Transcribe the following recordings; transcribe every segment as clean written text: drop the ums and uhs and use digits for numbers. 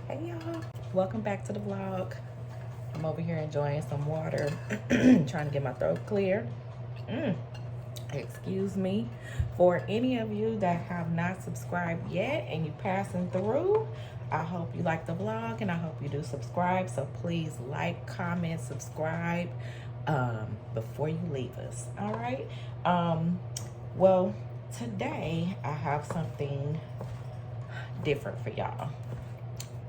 Hey y'all, welcome back to the vlog. I'm over here enjoying some water, trying to get my throat clear. Excuse me. For any of you that have not subscribed yet and you passing through, I hope you like the vlog and I hope you do subscribe. So please like, comment, subscribe before you leave us. All right. Well, today I have something different for y'all.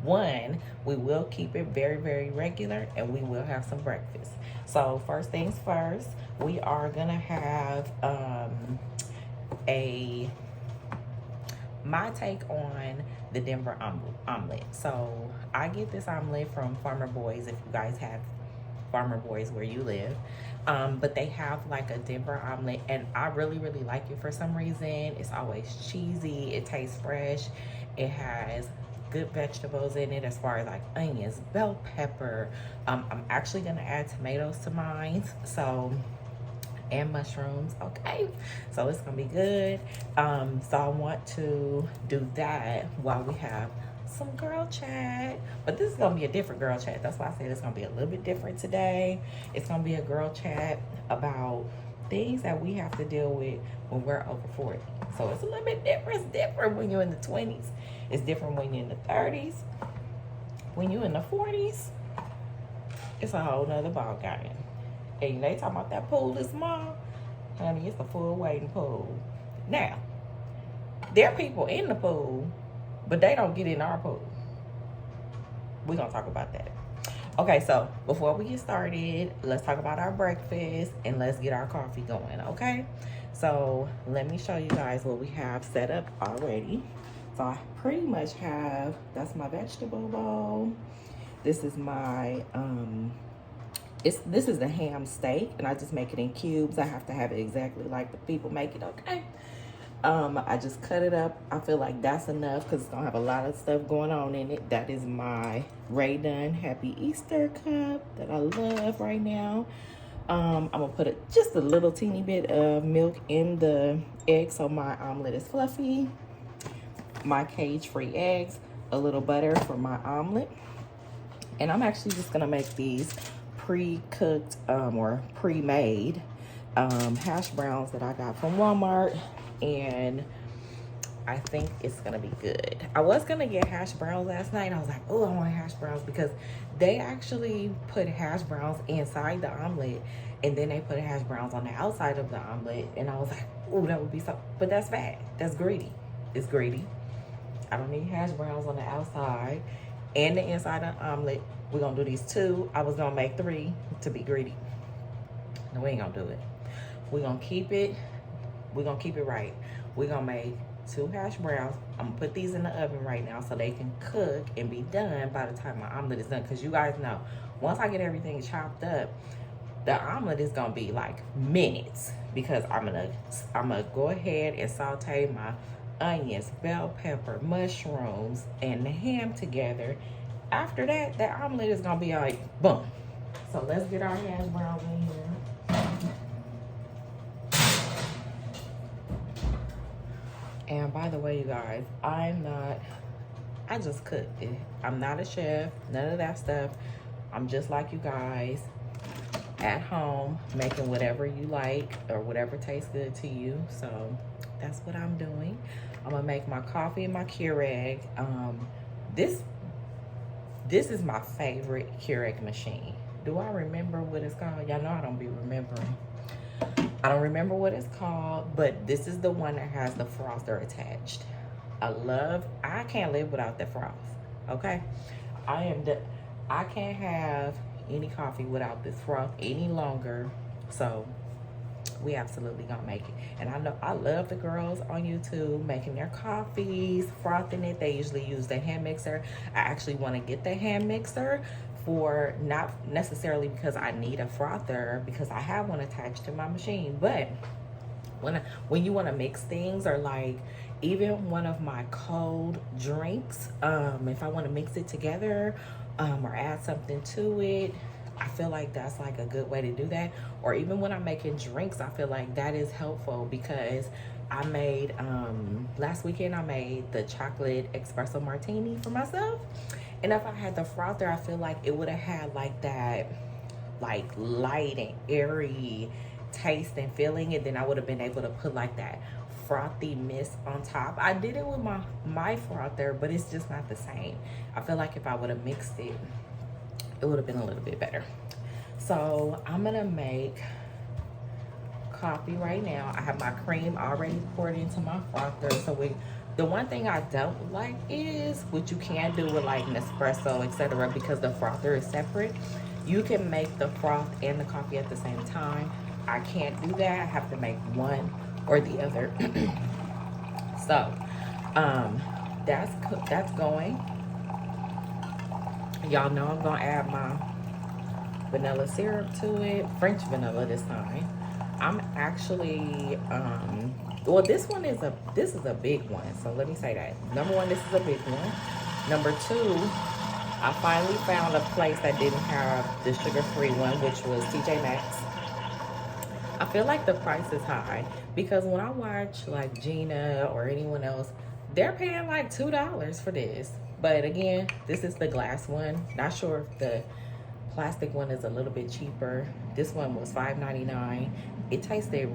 One, we will keep it very, very regular and we will have some breakfast. So first things first, we are gonna have a my take on the Denver omelet. So I get this omelet from Farmer Boys, if you guys have Farmer Boys where you live. But they have like a Denver omelet and I really, really like it for some reason. It's always cheesy, it tastes fresh, it has good vegetables in it as far as like onions, bell pepper. I'm actually gonna add tomatoes to mine, so, and mushrooms. Okay, so it's gonna be good. So I want to do that while we have some girl chat, but this is gonna be a different girl chat. That's why I said it's gonna be a little bit different today. It's gonna be a girl chat about things that we have to deal with when we're over 40. So it's a little bit different. It's different when you're in the 20s. It's different when you're in the 30s. When you're in the 40s, it's a whole nother ball game. And they talking about that pool is small. Honey, it's a full wading pool. Now, there are people in the pool, but they don't get in our pool. We're gonna talk about that. Okay, so before we get started, let's talk about our breakfast and let's get our coffee going, okay? So let me show you guys what we have set up already. So I pretty much have, that's my vegetable bowl. This is my, this is the ham steak and I just make it in cubes. I have to have it exactly like the people make it, okay? I just cut it up. I feel like that's enough because it's gonna have a lot of stuff going on in it. That is my Ray Dunn Happy Easter cup that I love right now. I'm gonna put just a little teeny bit of milk in the egg so my omelet is fluffy. My cage-free eggs, a little butter for my omelet. And I'm actually just gonna make these pre-cooked or pre-made hash browns that I got from Walmart, and I think it's gonna be good. I was gonna get hash browns last night and I was like, oh, I want hash browns because they actually put hash browns inside the omelet and then they put hash browns on the outside of the omelet, and I was like, oh, that would be so, but that's bad. That's greedy. It's greedy. I don't need hash browns on the outside and the inside of the omelet. We're gonna do these two. I was gonna make 3 to be greedy. No, we ain't gonna do it. We're gonna keep it right. We're gonna make 2 hash browns. I'm gonna put these in the oven right now so they can cook and be done by the time my omelet is done. Because you guys know, once I get everything chopped up, the omelet is gonna be like minutes because I'm gonna go ahead and saute my onions, bell pepper, mushrooms, and the ham together. After that, the omelet is gonna be like boom. So let's get our hash browns in here. And by the way, you guys, I just cook it. I'm not a chef, none of that stuff. I'm just like you guys, at home, making whatever you like or whatever tastes good to you. So that's what I'm doing. I'm gonna make my coffee and my Keurig. This is my favorite Keurig machine. Do I remember what it's called? Y'all know I don't be remembering. I don't remember what it's called, but this is the one that has the frother attached. I can't live without the froth, okay? I can't have any coffee without this froth any longer, so we absolutely gonna make it. And I know I love the girls on YouTube making their coffees, frothing it. They usually use the hand mixer. I actually want to get the hand mixer for not necessarily because I need a frother, because I have one attached to my machine, but when you want to mix things, or like even one of my cold drinks, if I want to mix it together or add something to it, I feel like that's like a good way to do that. Or even when I'm making drinks, I feel like that is helpful because I made, last weekend I made the chocolate espresso martini for myself. And if I had the frother, I feel like it would have had like that, like light and airy taste and feeling. And then I would have been able to put like that frothy mist on top. I did it with my frother, but it's just not the same. I feel like if I would have mixed it, it would have been a little bit better. So I'm gonna make coffee right now. I have my cream already poured into my frother. So the one thing I don't like is what you can do with like Nespresso, etc., because the frother is separate. You can make the froth and the coffee at the same time. I can't do that. I have to make one or the other. So that's going. Y'all know I'm gonna add my vanilla syrup to it, French vanilla this time. I'm actually well, this is a big one, so let me say that. Number one, this is a big one. Number two, I finally found a place that didn't have the sugar-free one, which was TJ Maxx. I feel like the price is high because when I watch like Gina or anyone else, they're paying like $2 for this. But again, this is the glass one. Not sure if the plastic one is a little bit cheaper. This one was $5.99. It tasted,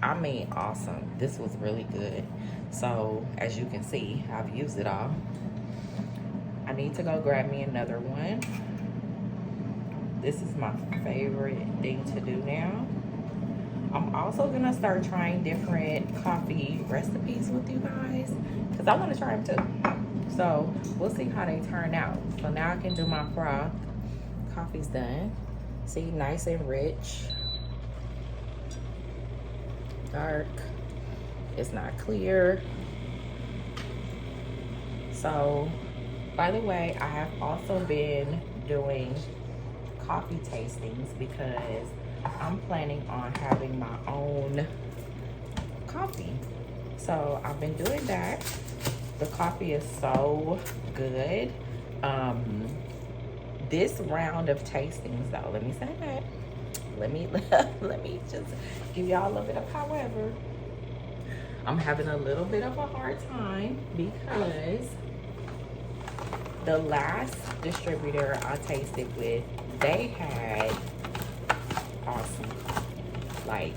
I mean, awesome. This was really good. So as you can see, I've used it all. I need to go grab me another one. This is my favorite thing to do now. I'm also gonna start trying different coffee recipes with you guys because I want to try them too. So we'll see how they turn out. So now I can do my froth. Coffee's done. See, nice and rich. Dark. It's not clear. So, by the way, I have also been doing coffee tastings because I'm planning on having my own coffee. So I've been doing that. The coffee is so good. This round of tastings though, let me say that. Let me just give y'all a little bit of however. I'm having a little bit of a hard time because the last distributor I tasted with, they had awesome, like,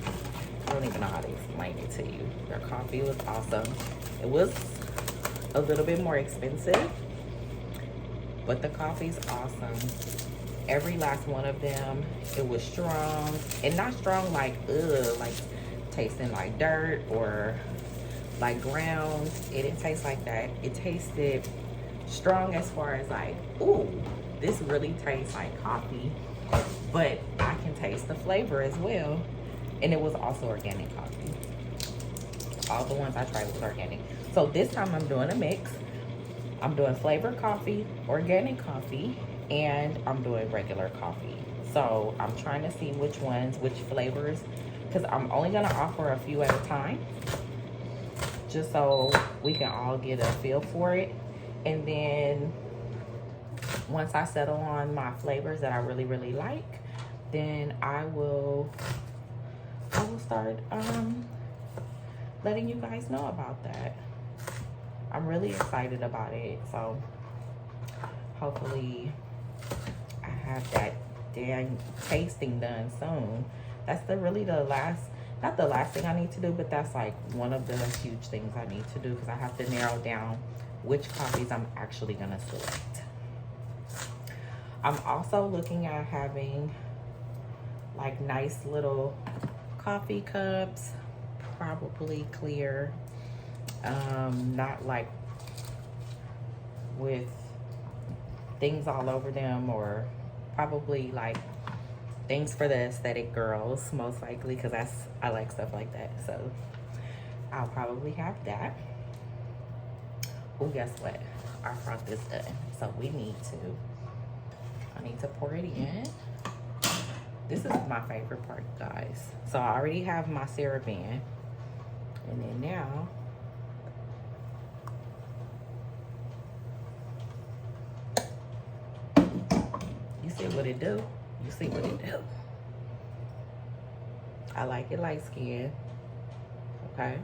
I don't even know how to explain it to you. Their coffee was awesome. It was a little bit more expensive, but the coffee's awesome. Every last one of them, it was strong, and not strong like like tasting like dirt or like ground. It didn't taste like that. It tasted strong as far as like, ooh, this really tastes like coffee, but I can taste the flavor as well. And it was also organic coffee. All the ones I tried was organic. So this time I'm doing a mix. I'm doing flavored coffee, organic coffee, and I'm doing regular coffee. So I'm trying to see which ones, which flavors, because I'm only gonna offer a few at a time, just so we can all get a feel for it. And then once I settle on my flavors that I really, really like, then I will start letting you guys know about that. I'm really excited about it. So hopefully I have that damn tasting done soon. That's really the last, not the last thing I need to do, but that's like one of the huge things I need to do because I have to narrow down which coffees I'm actually gonna select. I'm also looking at having like nice little coffee cups, probably clear, not like with things all over them, or probably like things for the aesthetic girls, most likely, because I like stuff like that. So I'll probably have that. Oh, guess what? Our froth is done. So I need to pour it in. This is my favorite part, guys. So I already have my syrup in. And then now, you see what it do? You see what it do? I like it light skin. Okay.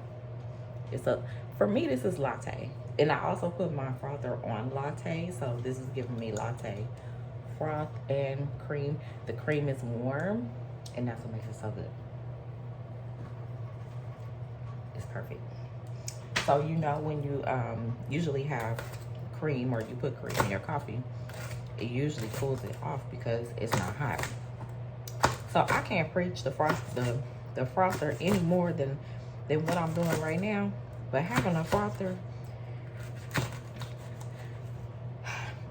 For me, this is latte. And I also put my frother on latte, so this is giving me latte froth and cream. The cream is warm, and that's what makes it so good. It's perfect. So you know when you usually have cream or you put cream in your coffee, it usually cools it off because it's not hot. So I can't preach the frother any more than what I'm doing right now. But having a frother,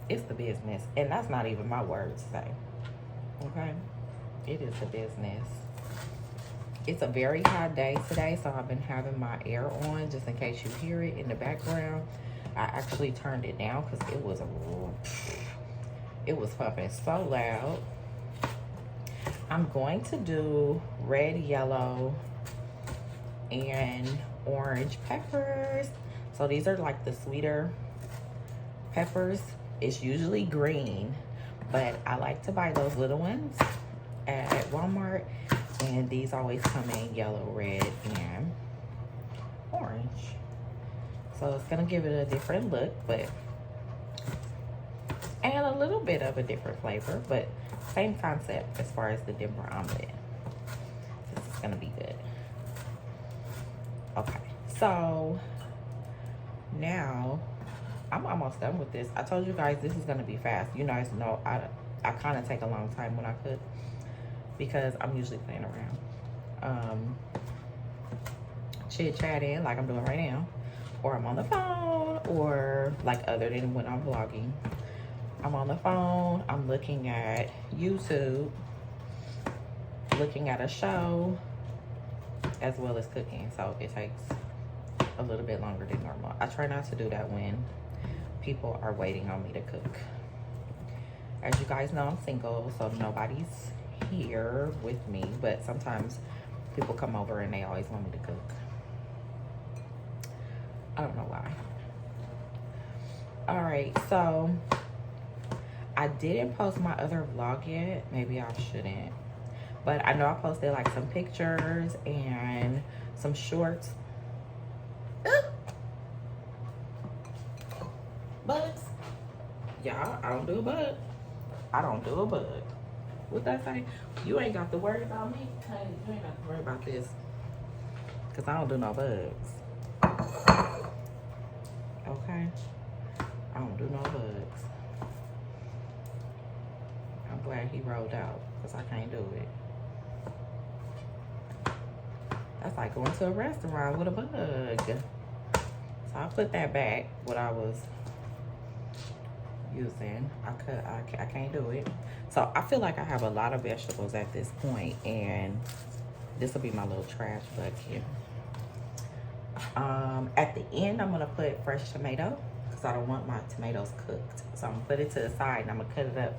it's the business. And that's not even my words to say. Okay? It is the business. It's a very hot day today, so I've been having my air on just in case you hear it in the background. I actually turned it down because it was pumping so loud. I'm going to do red, yellow, and orange peppers. So these are like the sweeter peppers. It's usually green, but I like to buy those little ones at Walmart. And these always come in yellow, red, and orange. So it's gonna give it a different look, and a little bit of a different flavor, but same concept as far as the Denver omelet. This is gonna be good. Okay, so now I'm almost done with this. I told you guys this is gonna be fast. You guys know I kind of take a long time when I cook, because I'm usually playing around, chit-chatting like I'm doing right now, or I'm on the phone, or like other than when I'm vlogging, I'm on the phone, I'm looking at YouTube, looking at a show, as well as cooking, so it takes a little bit longer than normal. I try not to do that when people are waiting on me to cook. As you guys know, I'm single, so nobody's here with me, but sometimes people come over and they always want me to cook. I don't know why. All right, so I didn't post my other vlog yet. Maybe I shouldn't, but I know I posted like some pictures and some shorts. Bugs. Y'all, I don't do a bug. I don't do a bug. What that say? You ain't got to worry about me, honey. You ain't got to worry about this, because I don't do no bugs. Okay? I don't do no bugs. I'm glad he rolled out, because I can't do it. That's like going to a restaurant with a bug. So I put that back, what I was using. I can't do it. So I feel like I have a lot of vegetables at this point, and this will be my little trash bucket. At the end, I'm gonna put fresh tomato because I don't want my tomatoes cooked. So I'm gonna put it to the side and I'm gonna cut it up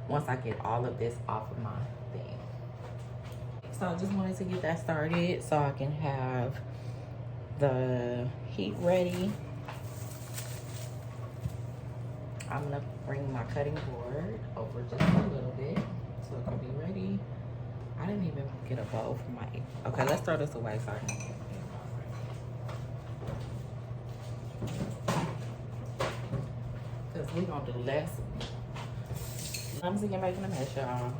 once I get all of this off of my thing. So I just wanted to get that started so I can have the heat ready. I'm gonna bring my cutting board over just a little bit so it can be ready. I didn't even get a bowl for my, okay, let's throw this away so I can get it. Because we're gonna do less. Clumsy and making a mess, y'all.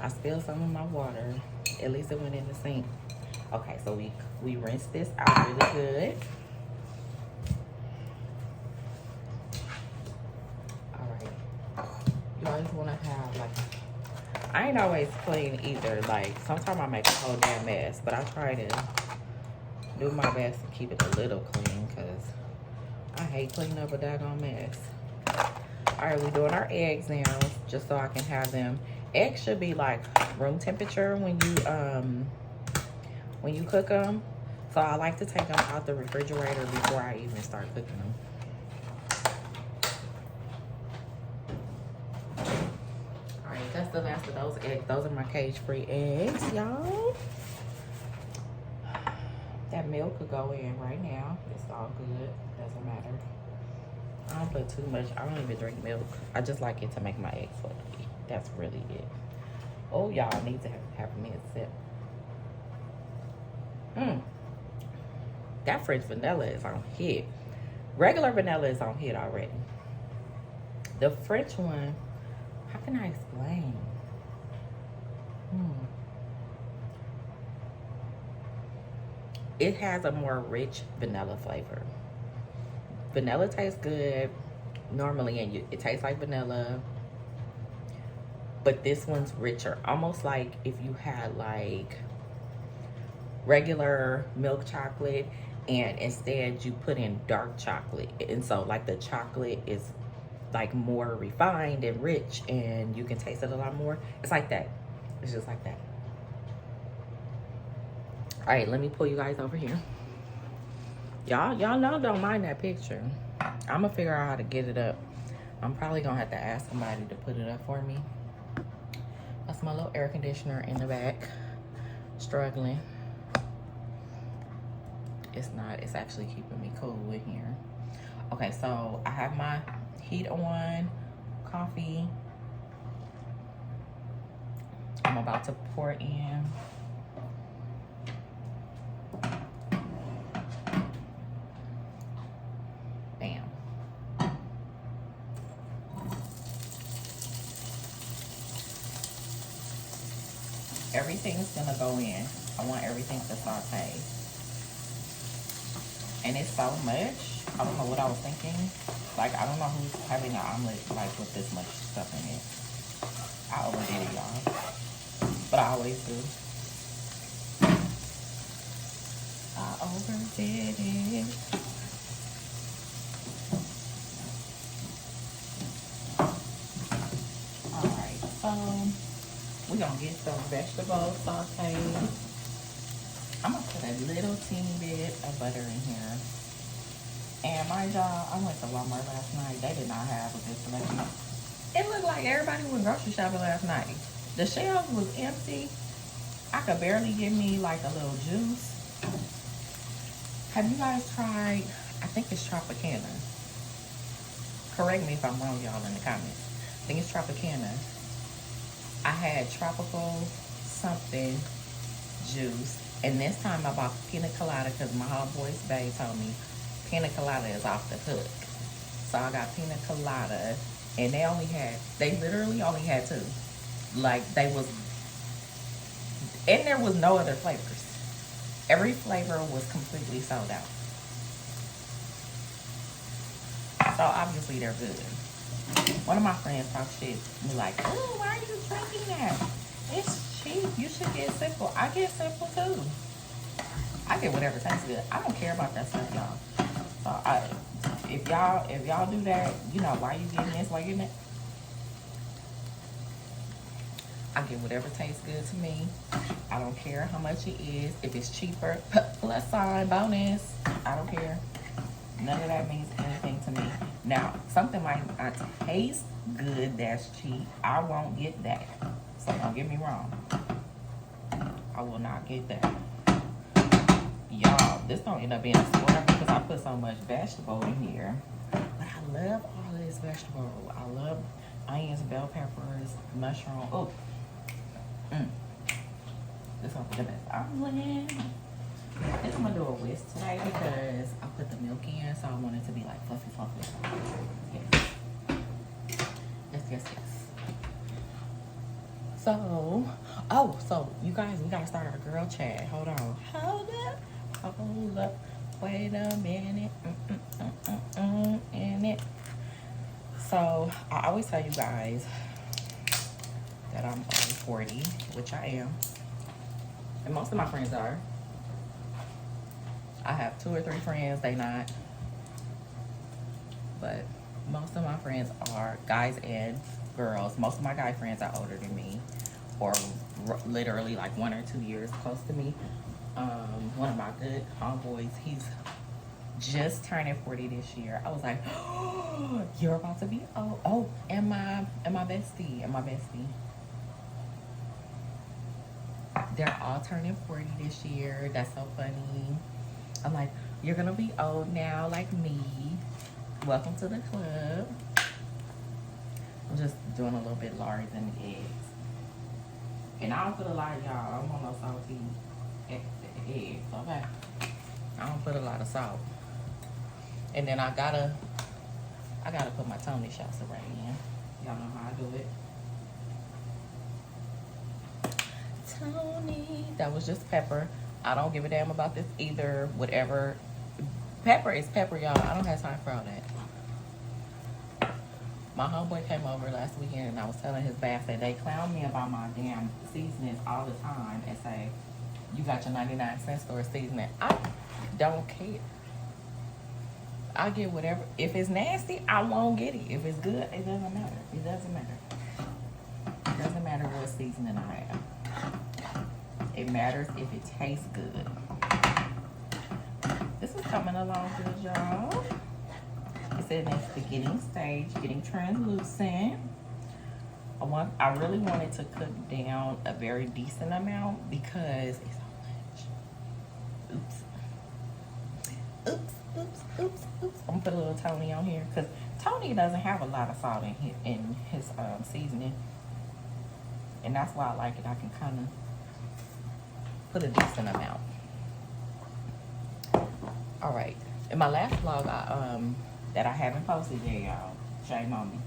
I spilled some of my water. At least it went in the sink. Okay, so we rinse this out really good. You always want to have, like, I ain't always clean either. Like, sometimes I make a whole damn mess, but I try to do my best to keep it a little clean because I hate cleaning up a daggone mess. All right, we're doing our eggs now just so I can have them. Eggs should be like room temperature when you cook them. So I like to take them out the refrigerator before I even start cooking them. That's the last of those eggs. Those are my cage-free eggs, y'all. That milk could go in right now. It's all good. Doesn't matter. I don't put too much. I don't even drink milk. I just like it to make my eggs fluffy. That's really it. Oh, y'all need to have me a sip. That French vanilla is on hit. Regular vanilla is on hit already. The French one, how can I explain? It has a more rich vanilla flavor. Vanilla tastes good normally, and it tastes like vanilla. But this one's richer. Almost like if you had like regular milk chocolate and instead you put in dark chocolate. And so like the chocolate is like more refined and rich and you can taste it a lot more. It's like that. It's just like that. All right, let me pull you guys over here. Y'all know, don't mind that picture. I'm gonna figure out how to get it up. I'm probably gonna have to ask somebody to put it up for me. That's my little air conditioner in the back, struggling. It's actually keeping me cool in here. Okay, so I have my heat on, coffee. I'm about to pour it in. Bam. Everything's gonna go in. I want everything to saute. And it's so much. I don't know what I was thinking. Like, I don't know who's having an omelet like with this much stuff in it. I overdid it, y'all. But I always do. I overdid it. Alright, we're gonna get some vegetables sauteed. I'm gonna put a little teeny bit of butter in here. And mind y'all, I went to Walmart last night. They did not have a good selection. It looked like everybody went grocery shopping last night. The shelves was empty. I could barely get me like a little juice. Have you guys tried, I think it's Tropicana. Correct me if I'm wrong, y'all, in the comments. I think it's Tropicana. I had tropical something juice. And this time I bought pina colada because my homeboy's bae told me pina colada is off the hook. So I got pina colada, and they literally only had two. Like, and there was no other flavors. Every flavor was completely sold out. So obviously they're good. One of my friends talked shit, was like, oh, why are you drinking that? It's cheap. You should get simple. I get simple too. I get whatever tastes good. I don't care about that stuff, y'all. So if y'all do that, you know, why you getting this, why you getting that? I get whatever tastes good to me. I don't care how much it is. If it's cheaper, plus sign, bonus. I don't care. None of that means anything to me. Now, something might not taste good that's cheap. I won't get that. So don't get me wrong. I will not get that. Y'all, this don't end up being a spoiler because I put so much vegetable in here. But I love all of this vegetable. I love onions, bell peppers, mushroom. Oh. This one for the best omelet. This I'm gonna do a whisk today because I put the milk in, so I want it to be like fluffy. Yes. So, so you guys, we gotta start our girl chat. Hold up. Wait a minute. In it. So, I always tell you guys that I'm over 40, which I am. And most of my friends are. I have 2 or 3 friends, they not. But most of my friends are guys and girls. Most of my guy friends are older than me, or literally like 1 or 2 years close to me. One of my good homeboys, he's just turning 40 this year. I was like, oh, you're about to be old. Oh, and my bestie. They're all turning 40 this year. That's so funny. I'm like, you're gonna be old now like me. Welcome to the club. I'm just doing a little bit Lars and the eggs. And I don't put a lot of y'all. I don't want no salty eggs, okay? I don't put a lot of salt. And then I gotta put my Tony shots right in. Y'all know how I do it. Tony. That was just pepper. I don't give a damn about this either. Whatever. Pepper is pepper, y'all. I don't have time for all that. My homeboy came over last weekend and I was telling his bass that they clown me about my damn seasonings all the time and say, you got your 99-cent store seasoning. I don't care. I get whatever. If it's nasty, I won't get it. If it's good, it doesn't matter. It doesn't matter. It doesn't matter what seasoning I have. It matters if it tastes good. This is coming along good, y'all. It said it's the beginning stage, getting translucent. I really wanted to cook down a very decent amount because it's so much. Oops. Oops. I'm gonna put a little Tony on here because Tony doesn't have a lot of salt in his seasoning, and that's why I like it. I can kind of put a decent amount. All right. In my last vlog, that I haven't posted yet, y'all. Shame on me.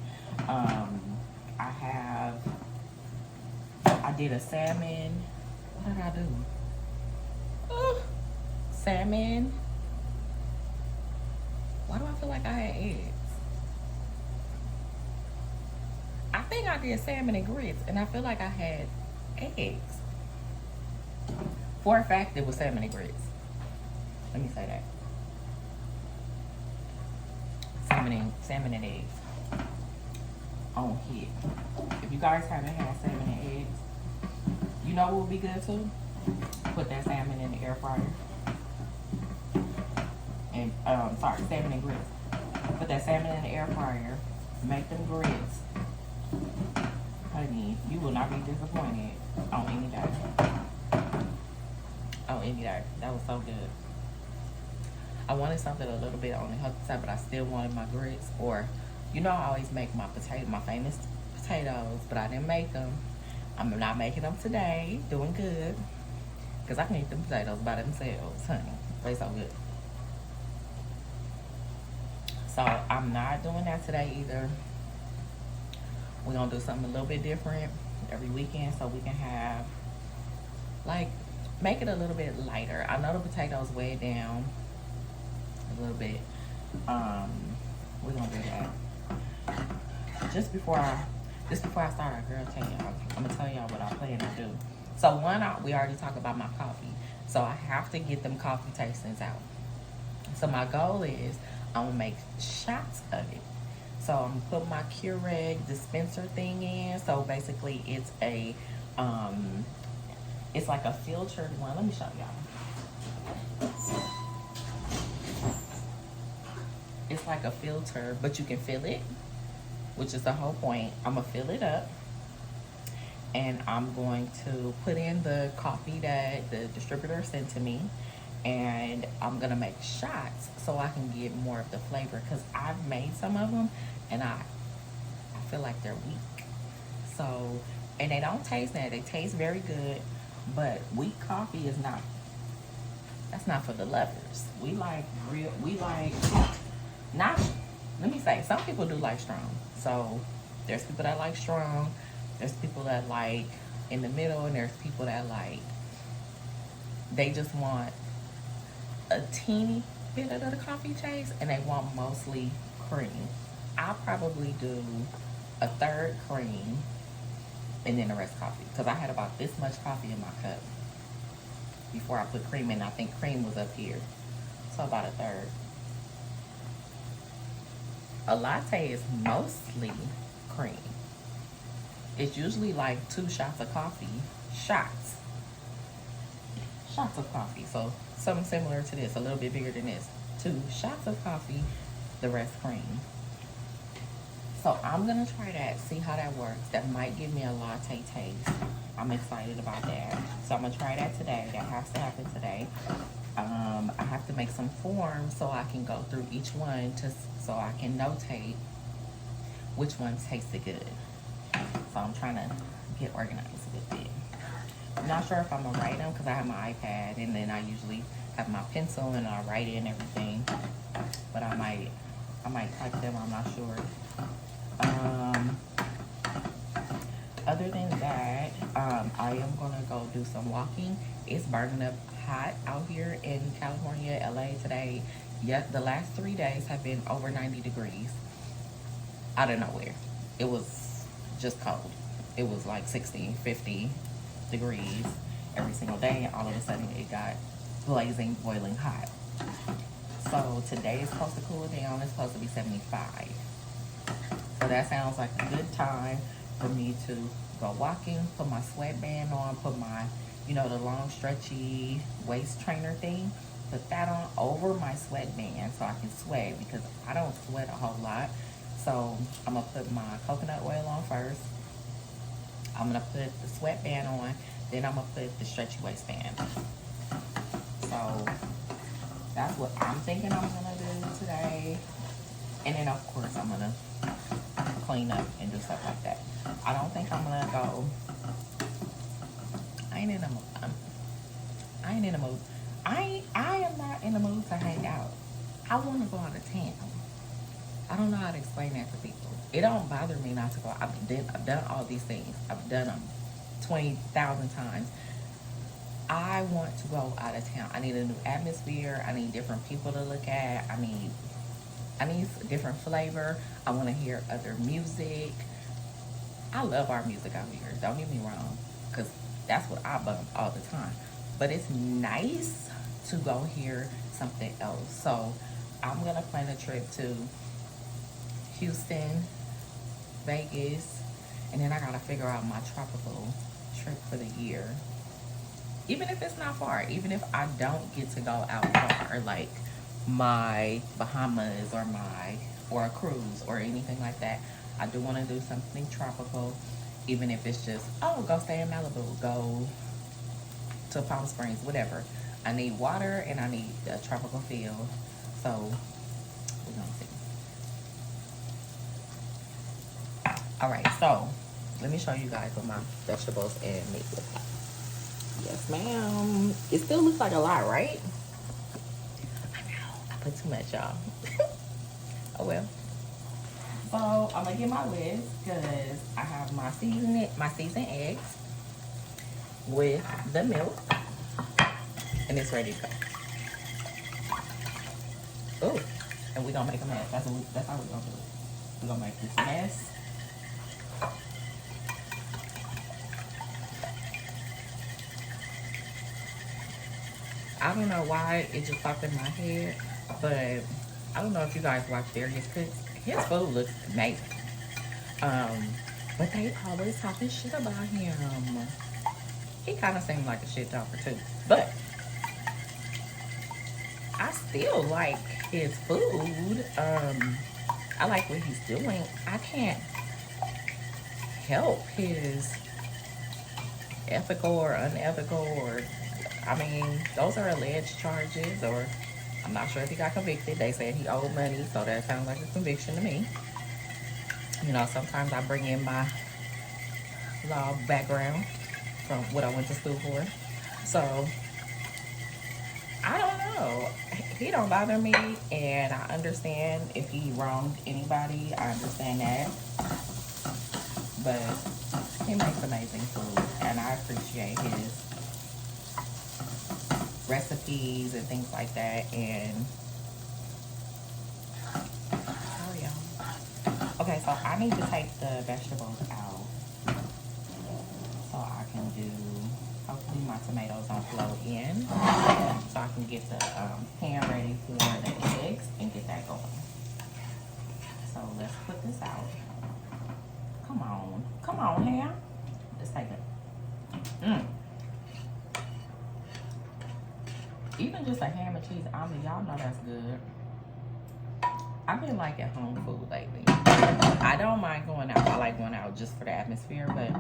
I did a salmon. What did I do? Salmon. Why do I feel like I had eggs? I think I did salmon and grits, and I feel like I had eggs. For a fact, it was salmon and grits. Let me say that. Salmon and eggs. On hit. If you guys haven't had salmon and eggs, you know what would be good too? Put that salmon in the air fryer. And salmon and grits. Put that salmon in the air fryer. Make them grits. Honey, you will not be disappointed on any day. On any day. That was so good. I wanted something a little bit on the healthy side, but I still wanted my grits. Or, you know, I always make my famous potatoes, but I didn't make them. I'm not making them today. Doing good. Because I can eat them potatoes by themselves, honey. They so good. So I'm not doing that today either. We're gonna do something a little bit different every weekend so we can have, like, make it a little bit lighter. I know the potatoes weigh down a little bit. We're gonna do that. Just before I start, girl, I'm gonna tell y'all what I plan to do. So we already talked about my coffee. So I have to get them coffee tastings out. So my goal is I'm gonna make shots of it. So I'm gonna put my Keurig dispenser thing in. So basically it's it's like a filtered one. Let me show y'all. It's like a filter, but you can fill it, which is the whole point. I'm gonna fill it up and I'm going to put in the coffee that the distributor sent to me, and I'm gonna make shots so I can get more of the flavor, because I've made some of them and I feel like they're weak. So, and they don't taste bad. They taste very good, but weak coffee is not, that's not for the lovers. Let me say, some people do like strong. So there's people that like strong, there's people that like in the middle, and there's people that like, they just want a teeny bit of the coffee taste and they want mostly cream. I'll probably do a third cream and then the rest coffee, because I had about this much coffee in my cup before I put cream in. I think cream was up here, so about a third. A latte is mostly cream. It's usually like 2 shots of coffee. Shots of coffee. So something similar to this, a little bit bigger than this. 2 shots of coffee, the rest cream. So I'm gonna try that, see how that works. That might give me a latte taste. I'm excited about that. So I'm gonna try that today. That has to happen today. I have to make some forms so I can go through each one so I can notate which ones tasted good. So I'm trying to get organized with it. I'm not sure if I'm gonna write them because I have my iPad, and then I usually have my pencil and I'll write in everything. But I might type them, I'm not sure. Other than that, I am gonna go do some walking. It's burning up hot out here in California, LA today. Yet the last 3 days have been over 90 degrees out of nowhere. It was just cold. It was like 60, 50 degrees every single day. All of a sudden it got blazing, boiling hot. So today is supposed to cool down. It's supposed to be 75. So that sounds like a good time for me to go walking, put my sweatband on, put my, you know, the long stretchy waist trainer thing, put that on over my sweatband so I can sweat, because I don't sweat a whole lot. So I'm gonna put my coconut oil on first. I'm gonna put the sweatband on, then I'm gonna put the stretchy waistband. So that's what I'm thinking I'm gonna do today. And then of course I'm gonna clean up and do stuff like that. I don't think I'm gonna go. I ain't in the mood. I am not in the mood to hang out. I want to go out of town. I don't know how to explain that to people. It don't bother me not to go. I've done all these things. I've done them 20,000 times. I want to go out of town. I need a new atmosphere. I need different people to look at. I need a different flavor. I want to hear other music. I love our music out here. Don't get me wrong, because that's what I bump all the time. But it's nice to go hear something else. So I'm going to plan a trip to Houston, Vegas, and then I got to figure out my tropical trip for the year. Even if it's not far, even if I don't get to go out far, like my Bahamas or a cruise or anything like that, I do want to do something tropical, even if it's just, go stay in Malibu, go to Palm Springs, whatever. I need water and I need a tropical feel. So we're gonna see. All right, so let me show you guys what my vegetables and meat look like. Yes, ma'am. It still looks like a lot, right? I know, I put too much, y'all. Oh well. So I'm gonna get my list because I have my seasoned eggs with the milk, and it's ready to go. Oh, and we're gonna make a mess. That's how we're gonna do it. We're gonna make this mess. I don't know why it just popped in my head, but I don't know if you guys watch Darius Cooks. His food looks amazing. But they always talking shit about him. He kind of seemed like a shit talker too. But I still like his food. I like what he's doing. I can't help his ethical or unethical, or I mean, those are alleged charges, or I'm not sure if he got convicted. They said he owed money, so that sounds like a conviction to me. You know, sometimes I bring in my law background from what I went to school for. So I don't know. He don't bother me, and I understand if he wronged anybody. I understand that. But he makes amazing food, and I appreciate his recipes and things like that. And sorry, y'all. Okay, so I need to take the vegetables out so I can do, hopefully my tomatoes don't flow in, so I can get the pan ready for the eggs and get that going. So let's put this out. Come on, Ham. Let's take it. Even just a ham and cheese omelet, y'all know that's good. I've been liking home food lately. I don't mind going out. I like going out just for the atmosphere, but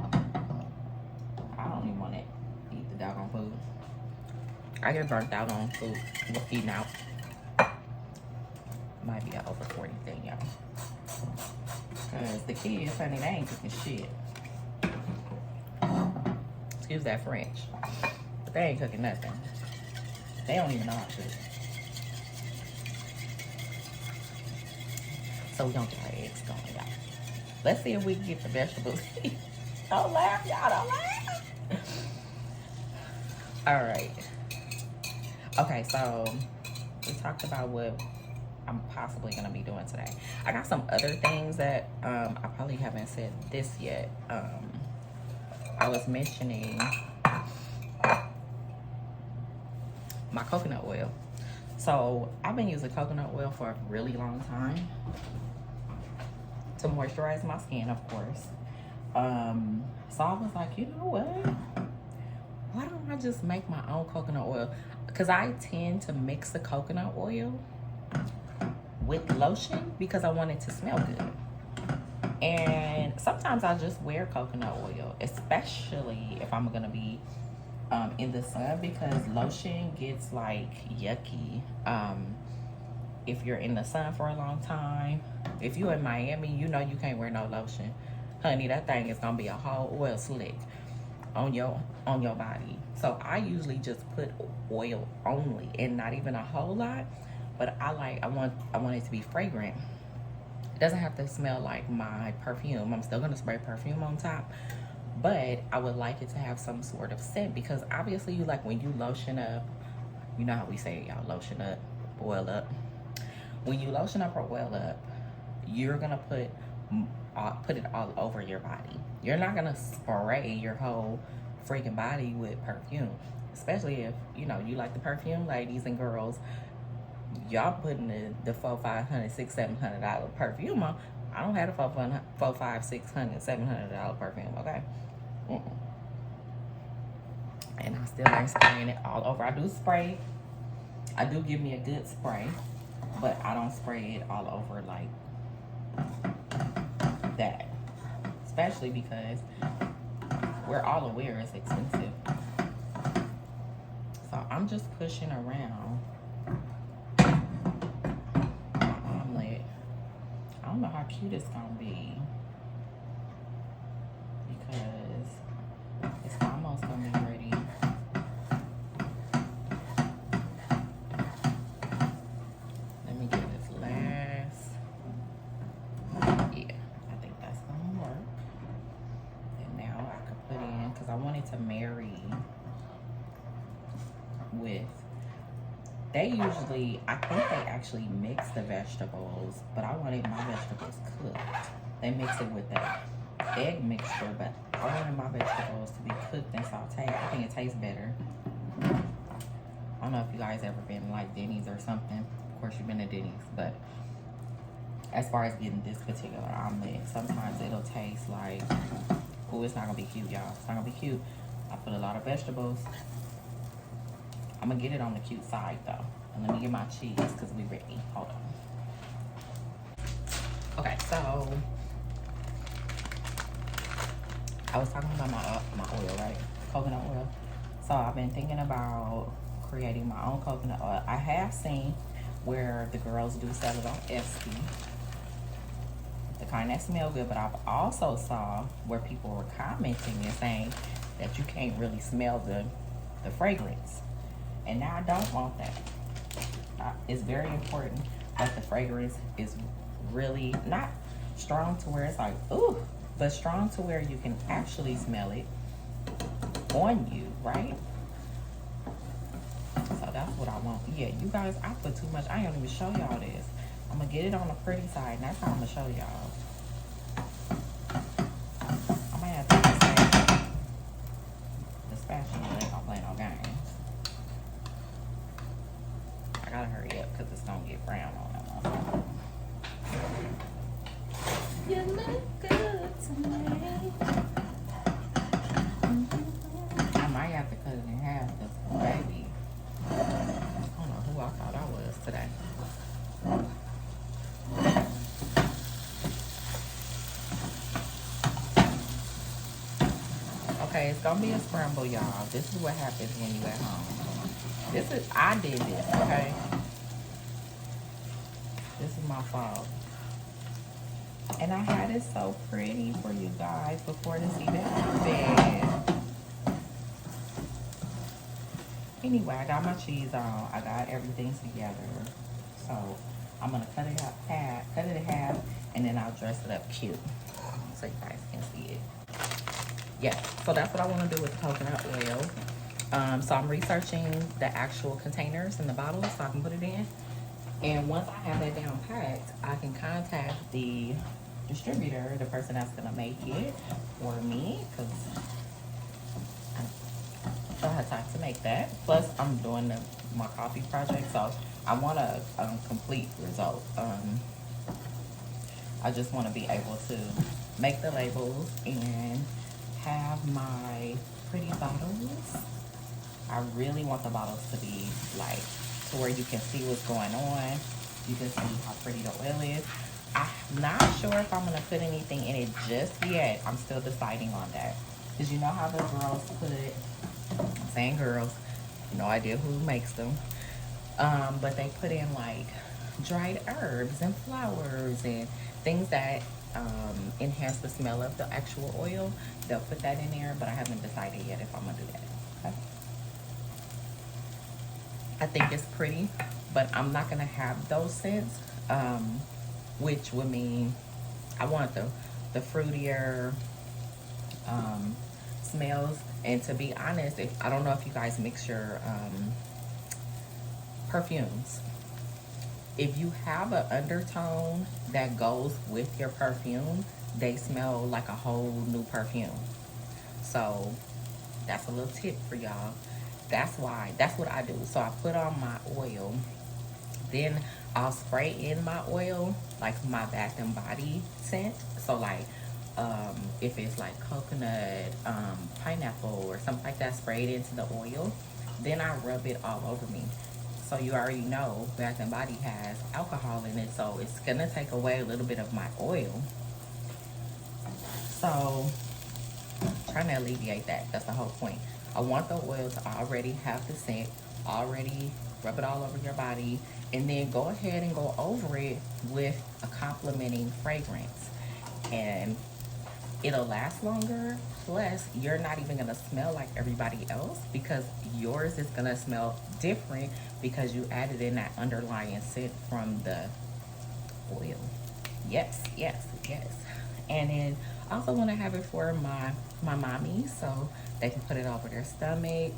I don't even want to eat the doggone food. I get burnt out on food with eating out. Might be an over 40 thing, y'all. Because the kids, honey, they ain't cooking shit. Excuse that French. But they ain't cooking nothing. They don't even know how to cook. So we're gonna get our eggs going, y'all. Let's see if we can get the vegetables. Don't laugh, y'all, don't laugh. All right. Okay, so we talked about what I'm possibly gonna be doing today. I got some other things that I probably haven't said this yet. I was mentioning my coconut oil. So I've been using coconut oil for a really long time to moisturize my skin, of course. So I was like, you know what? Why don't I just make my own coconut oil? Because I tend to mix the coconut oil with lotion because I want it to smell good. And sometimes I just wear coconut oil, especially if I'm gonna be in the sun, because lotion gets like yucky if you're in the sun for a long time. If you're in Miami, you know you can't wear no lotion. Honey, that thing is gonna be a whole oil slick on your body. So I usually just put oil only and not even a whole lot, but I want it to be fragrant. It doesn't have to smell like my perfume. I'm still gonna spray perfume on top, but I would like it to have some sort of scent, because obviously you like when you lotion up, you know how we say, y'all, lotion up, oil up. When you lotion up or oil up, you're gonna put it all over your body. You're not gonna spray your whole freaking body with perfume, especially if you know you like the perfume, ladies and girls. Y'all putting the $400, $500, $600, $700 perfume on. I don't have a $400, $500, $600, $700 perfume, okay? And I still ain't spraying it all over. I do spray. I do give me a good spray, but I don't spray it all over like that. Especially because we're all aware it's expensive. So I'm just pushing around my omelet. I don't know how cute it's gonna be, because it's almost gonna be ready. Let me get this last. Yeah, I think that's gonna work. And now I can put in, because I want it to marry with, they usually, I think they actually mix the vegetables, but I wanted my vegetables cooked. They mix it with the egg mixture, but I wanted my vegetables to be cooked and sauteed. I think it tastes better. I don't know if you guys ever been like Denny's or something. Of course you've been to Denny's, but as far as getting this particular omelet, sometimes it'll taste like, oh, it's not gonna be cute, y'all. It's not gonna be cute. I put a lot of vegetables. I'm gonna get it on the cute side though. And let me get my cheese because we ready. Hold on. Okay, so I was talking about my oil, right? Coconut oil. So I've been thinking about creating my own coconut oil. I have seen where the girls do sell it on Etsy, the kind that smell good, but I've also saw where people were commenting and saying that you can't really smell the fragrance. And now I don't want that. It's very important that the fragrance is really not strong to where it's like, ooh, but strong to where you can actually smell it on you, right? So that's what I want. Yeah, you guys, I put too much. I ain't even show y'all this. I'm gonna get it on the pretty side, and that's how I'm gonna show y'all. I might have to use the spatula. I ain't gonna play no games. I gotta hurry up because it's gonna get brown on them. You look good to me. I might have to cut it in half because, baby, I don't know who I thought I was today. Okay, it's gonna be a scramble, y'all. This is what happens when you at home. I did this, okay? This is my fault. And I had it so pretty for you guys before this even happened. Anyway, I got my cheese on. I got everything together. So I'm gonna cut it in half, and then I'll dress it up cute so you guys can see it. Yes, so that's what I want to do with the coconut oil. So I'm researching the actual containers and the bottles so I can put it in. And once I have that down packed, I can contact the distributor, the person that's gonna make it for me, because I don't have time to make that. Plus, I'm doing my coffee project, so I want a complete result. I just want to be able to make the labels and have my pretty bottles. I really want the bottles to be like to where you can see what's going on. You can see how pretty the oil is. I'm not sure if I'm gonna put anything in it just yet. I'm still deciding on that. Cause you know how the girls put, I'm saying girls, no idea who makes them. But they put in like dried herbs and flowers and things that enhance the smell of the actual oil. They'll put that in there, but I haven't decided yet if I'm gonna do that. Okay. I think it's pretty, but I'm not gonna have those scents, which would mean I want the fruitier smells. And to be honest, I don't know if you guys mix your perfumes. If you have an undertone that goes with your perfume, they smell like a whole new perfume. So that's a little tip for y'all. That's what I do. So I put on my oil, then I'll spray in my oil, like my Bath and Body scent. So like, if it's like coconut, pineapple or something like that, sprayed into the oil, then I rub it all over me. So you already know Bath and Body has alcohol in it, so it's gonna take away a little bit of my oil. So trying to alleviate that. That's the whole point. I want the oil to already have the scent, already rub it all over your body, and then go ahead and go over it with a complementing fragrance. And it'll last longer, plus you're not even gonna smell like everybody else because yours is gonna smell different because you added in that underlying scent from the oil. Yes, yes, yes. And then I also want to have it for my mommies, so they can put it over their stomach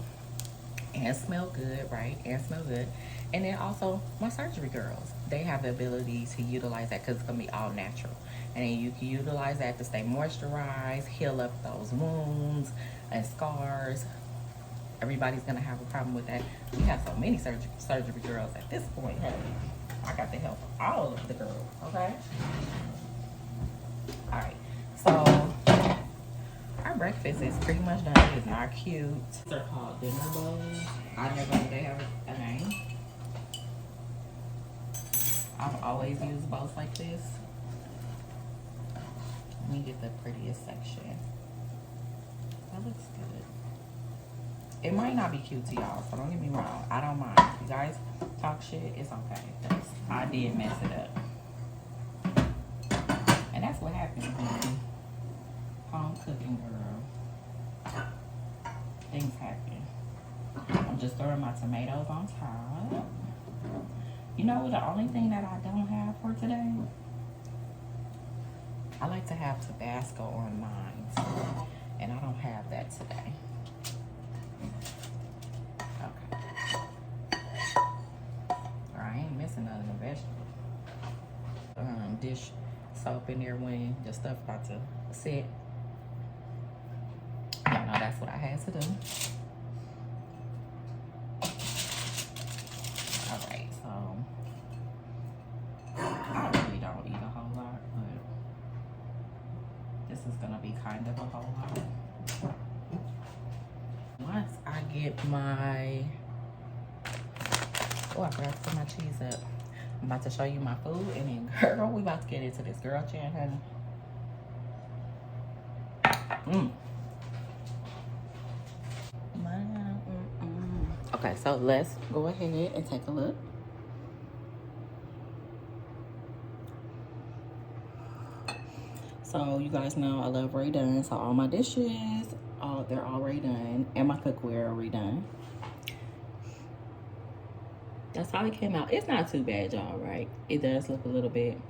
and smell good, right? And smell good. And then also my surgery girls, they have the ability to utilize that because it's gonna be all natural. And then you can utilize that to stay moisturized, heal up those wounds and scars. Everybody's gonna have a problem with that. We have so many surgery girls at this point, honey. I got to help all of the girls, okay? All right, so our breakfast is pretty much done. It is not cute. They're called dinner bowls. I never knew they have a name. I've always used bowls like this. Let me get the prettiest section. That looks good. It might not be cute to y'all, so don't get me wrong. I don't mind. If you guys talk shit, it's okay. Because I did mess it up. And that's what happens when home cooking, girl. Things happen. I'm just throwing my tomatoes on top. You know, the only thing that I don't have for today, I like to have Tabasco on mine, and I don't have that today. Okay. I ain't missing none of the vegetables. Dish soap in there when your stuff about to sit. Y'all know that's what I had to do. All right, so I really don't eat a whole lot, but this is gonna be kind of a whole lot. Once I get my, oh, I forgot to put my cheese up. I'm about to show you my food, and then girl, we about to get into this girl chat, honey. Okay, so let's go ahead and take a look. So you guys know I love redone. So all my dishes, they're already done, and my cookware are redone. that's how it came out. It's not too bad, y'all, right? It does look a little bit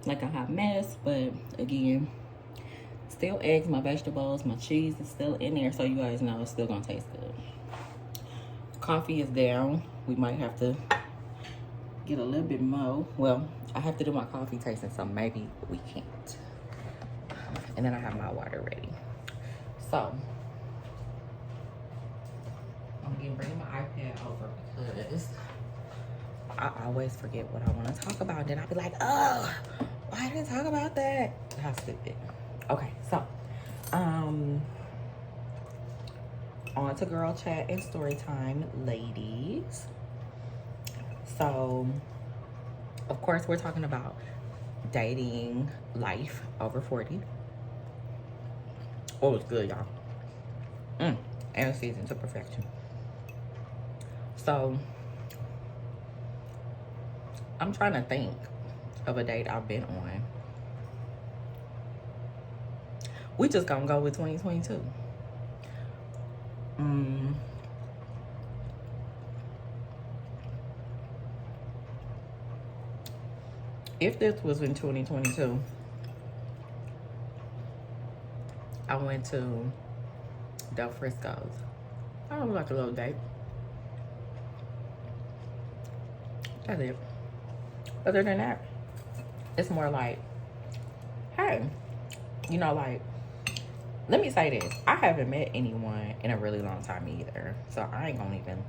like a hot mess, but again, still eggs, my vegetables, my cheese is still in there, so you guys know it's still gonna taste good. Coffee is down. We might have to get a little bit more. Well, I have to do my coffee tasting, so maybe we can't. And then I have my water ready. So I'm gonna bring my iPad over because I always forget what I want to talk about. Then I'll be like, oh, why didn't I talk about that? How stupid. Okay, so on to girl chat and story time, ladies. So of course we're talking about dating life over 40. Oh, it's good, y'all. And seasoned to perfection. So I'm trying to think of a date I've been on. We just gonna go with 2022. If this was in 2022, I went to Del Frisco's. I don't like a little date. That's it. Other than that, it's more like, hey, you know, like, let me say this. I haven't met anyone in a really long time either. So I ain't gonna even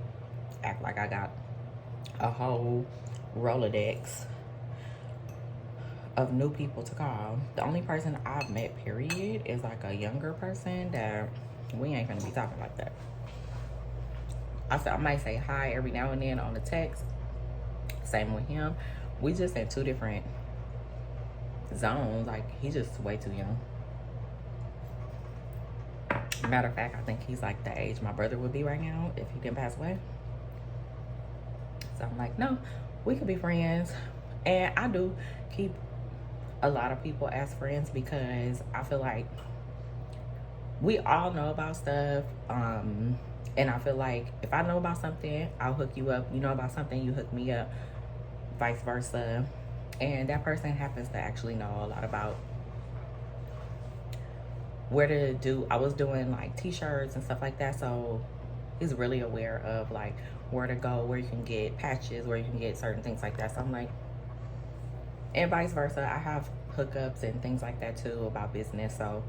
act like I got a whole Rolodex of new people to call. The only person I've met, period, is like a younger person that we ain't gonna be talking like that. I might say hi every now and then on the text. Same with him. We just in two different zones. Like, he's just way too young. Matter of fact, I think he's like the age my brother would be right now if he didn't pass away. So I'm like, no, we could be friends. And I do keep a lot of people as friends because I feel like we all know about stuff. And I feel like if I know about something, I'll hook you up. You know about something, you hook me up. Vice versa. And that person happens to actually know a lot about where to do. I was doing like t-shirts and stuff like that, so he's really aware of like where to go, where you can get patches, where you can get certain things like that. So I'm like, and vice versa, I have hookups and things like that too about business. So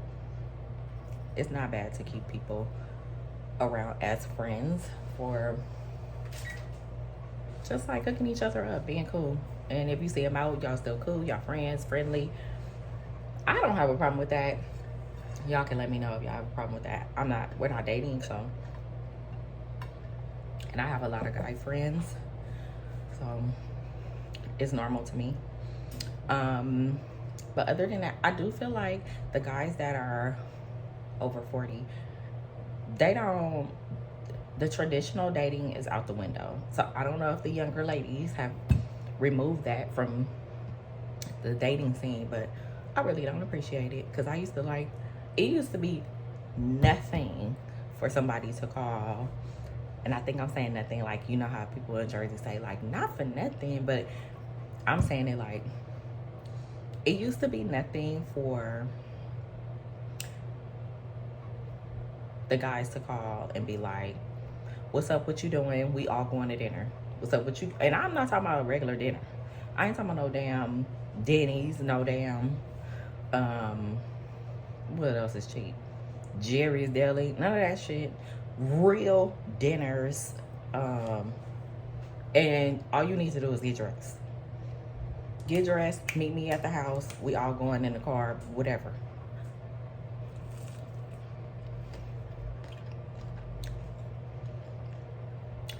it's not bad to keep people around as friends for just like hooking each other up, being cool. And if you see them out, y'all still cool, y'all friends, friendly. I don't have a problem with that. Y'all can let me know if y'all have a problem with that. We're not dating, so. And I have a lot of guy friends, so it's normal to me. But other than that, I do feel like the guys that are over 40, the traditional dating is out the window. So I don't know if the younger ladies have removed that from the dating scene, but I really don't appreciate it because it used to be nothing for somebody to call. And I think I'm saying nothing like, you know how people in Jersey say like, not for nothing, but I'm saying it like, it used to be nothing for the guys to call and be like, what's up, what you doing? We all going to dinner. What's up, what you, and I'm not talking about a regular dinner. I ain't talking about no damn Denny's, no damn, what else is cheap? Jerry's Deli, none of that shit. Real dinners. And all you need to do is get dressed. Get dressed, meet me at the house. We all going in the car, whatever.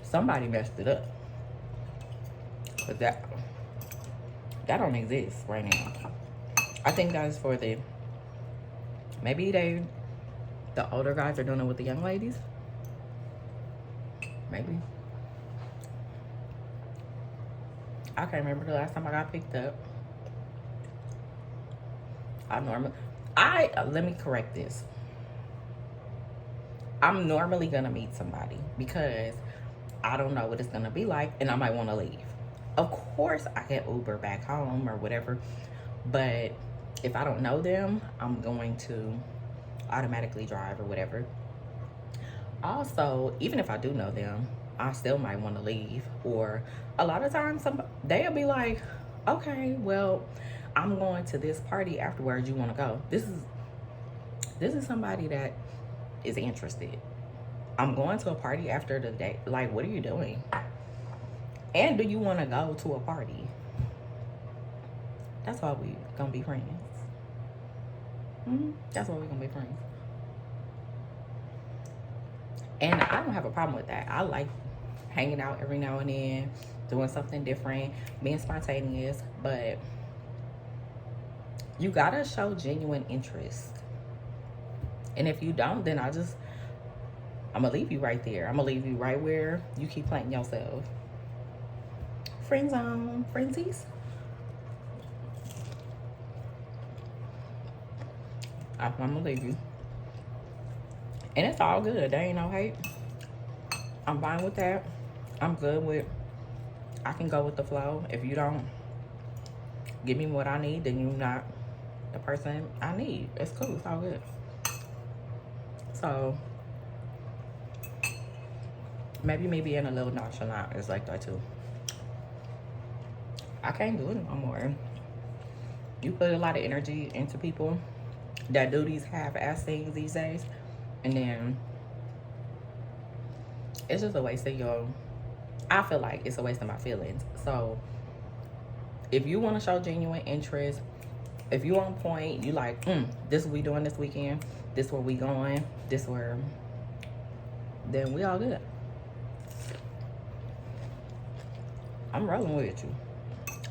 Somebody messed it up. But that don't exist right now. I think that is for maybe the older guys are doing it with the young ladies. Maybe. I can't remember the last time I got picked up. Let me correct this. I'm normally gonna meet somebody because I don't know what it's gonna be like, and I might want to leave. Of course, I can Uber back home or whatever, but if I don't know them, I'm going to automatically drive or whatever. Also, even if I do know them, I still might want to leave. Or a lot of times, they'll be like, "Okay, well, I'm going to this party afterwards. You want to go?" This is somebody that is interested. I'm going to a party after the day. Like, what are you doing? And do you want to go to a party? That's why we gonna be friends. That's why we gonna be friends. And I don't have a problem with that. I like hanging out every now and then, doing something different, being spontaneous. But you gotta show genuine interest. And if you don't, then I'm gonna leave you right there. I'm gonna leave you right where you keep playing yourself. Friend zone, frenzies. I'm gonna leave you. And it's all good. There ain't no hate. I'm fine with that. I'm good with, I can go with the flow. If you don't give me what I need, then you're not the person I need. It's cool. It's all good. So, maybe me being a little nonchalant is like that too. I can't do it no more. You put a lot of energy into people that do these half-ass things these days, and then it's just a waste of your, I feel like it's a waste of my feelings. So if you want to show genuine interest, if you on point, you like, this what we doing this weekend, this where we going, this where, then we all good. I'm rolling with you.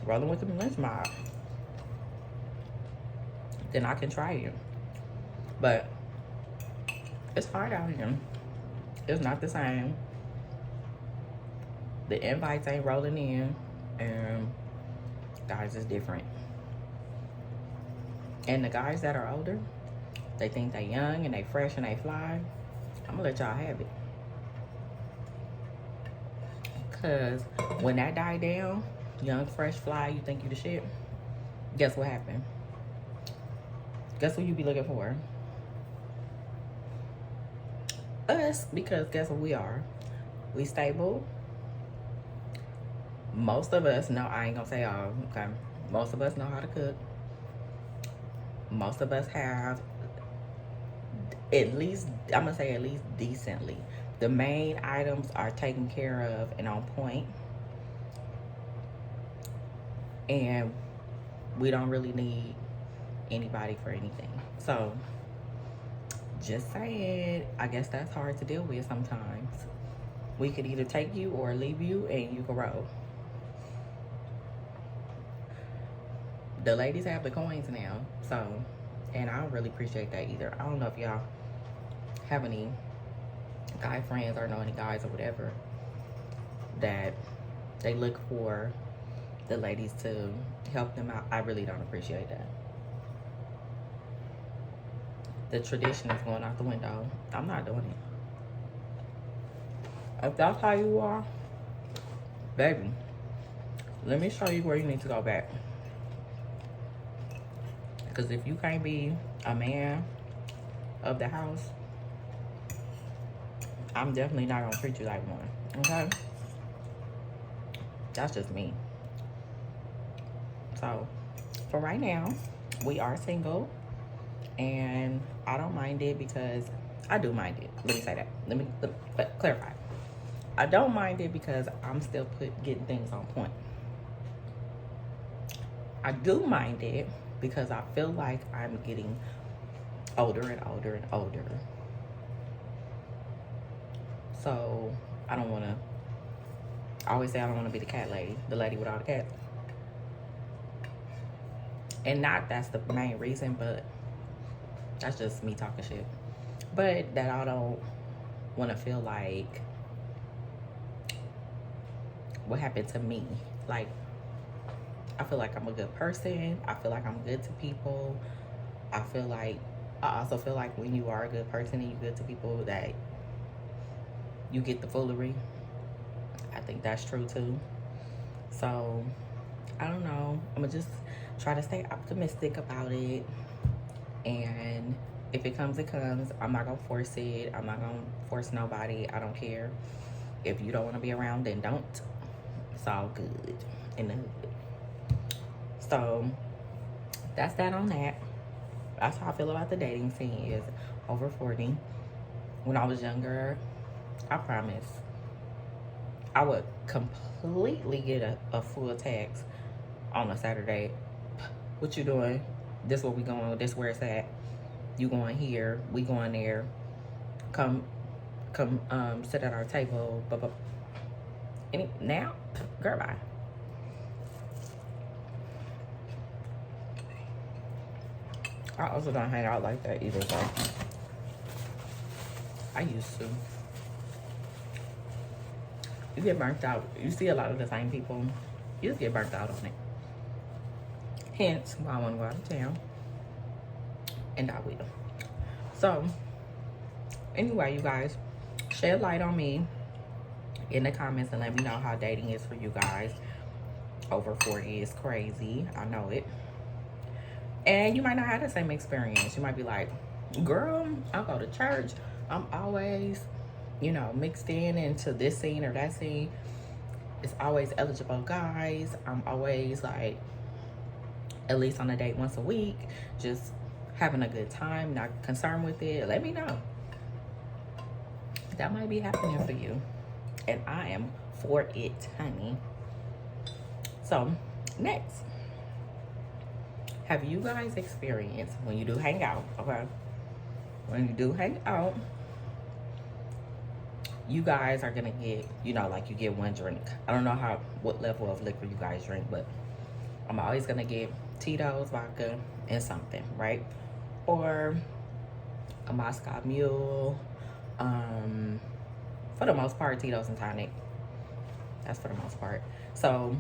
Rolling with the lynch mob. Then I can try you. But it's hard out here. It's not the same. The invites ain't rolling in, and guys is different. And the guys that are older, they think they young and they fresh and they fly. I'm gonna let y'all have it. Cause when that die down, young, fresh, fly, you think you the shit, guess what happened? Guess who you be looking for? Us, because guess what we are? We stable. Most of us know, I ain't gonna say all, okay? Most of us know how to cook. Most of us have, at least, I'm gonna say at least decently. The main items are taken care of and on point. And we don't really need anybody for anything. So, just saying, I guess that's hard to deal with sometimes. We could either take you or leave you and you can roll. The ladies have the coins now, so, and I don't really appreciate that either. I don't know if y'all have any guy friends or know any guys or whatever that they look for the ladies to help them out. I really don't appreciate that. The tradition is going out the window. I'm not doing it. If that's how you are, baby, let me show you where you need to go back. Because if you can't be a man of the house, I'm definitely not going to treat you like one. Okay? That's just me. So, for right now, we are single. And I don't mind it because I do mind it. Let me say that. Let me clarify. I don't mind it because I'm still getting things on point. I do mind it because I feel like I'm getting older and older and older. So I don't want to, I always say I don't want to be the cat lady, the lady with all the cats. And not that's the main reason, but that's just me talking shit. But that I don't want to feel like what happened to me. Like, I feel like I'm a good person. I feel like I'm good to people. I also feel like when you are a good person and you're good to people, that you get the foolery. I think that's true too. So I don't know. I'm gonna just try to stay optimistic about it. And if it comes, it comes. I'm not gonna force it. I'm not gonna force nobody. I don't care. If you don't want to be around, then don't. It's all good in the hood. So that's that on that. That's how I feel about the dating scene is over 40. When I was younger, I promise, I would completely get a full text on a Saturday. What you doing? This where we going, this where it's at. You going here, we going there. Come sit at our table. Blah, blah. Now, girl, bye. I also don't hang out like that either, so I used to. You get burnt out. You see a lot of the same people. You just get burnt out on it. Hence why I want to go out of town. And I will. So, anyway, you guys, shed light on me in the comments and let me know how dating is for you guys. Over 40 is crazy. I know it. And you might not have the same experience. You might be like, girl, I go to church. I'm always, you know, mixed into this scene or that scene. It's always eligible guys. I'm always like, at least on a date once a week. Just having a good time, not concerned with it. Let me know. That might be happening for you. And I am for it, honey. So, next. Have you guys experienced when you do hang out, okay? When you do hang out, you guys are gonna get, you know, like you get one drink. I don't know what level of liquor you guys drink, but I'm always gonna get Tito's, vodka, and something, right? Or a Moscow Mule. For the most part, Tito's and tonic. That's for the most part. So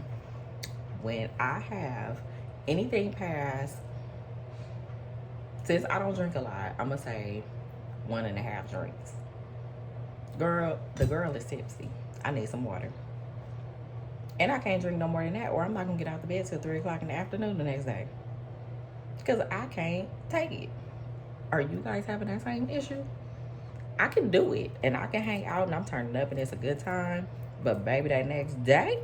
when I have anything past, since I don't drink a lot, I'm gonna say 1.5 drinks. Girl, the girl is tipsy. I need some water. And I can't drink no more than that, or I'm not gonna get out the bed till 3 o'clock in the afternoon the next day. Because I can't take it. Are you guys having that same issue? I can do it, and I can hang out, and I'm turning up, and it's a good time. But baby, that next day,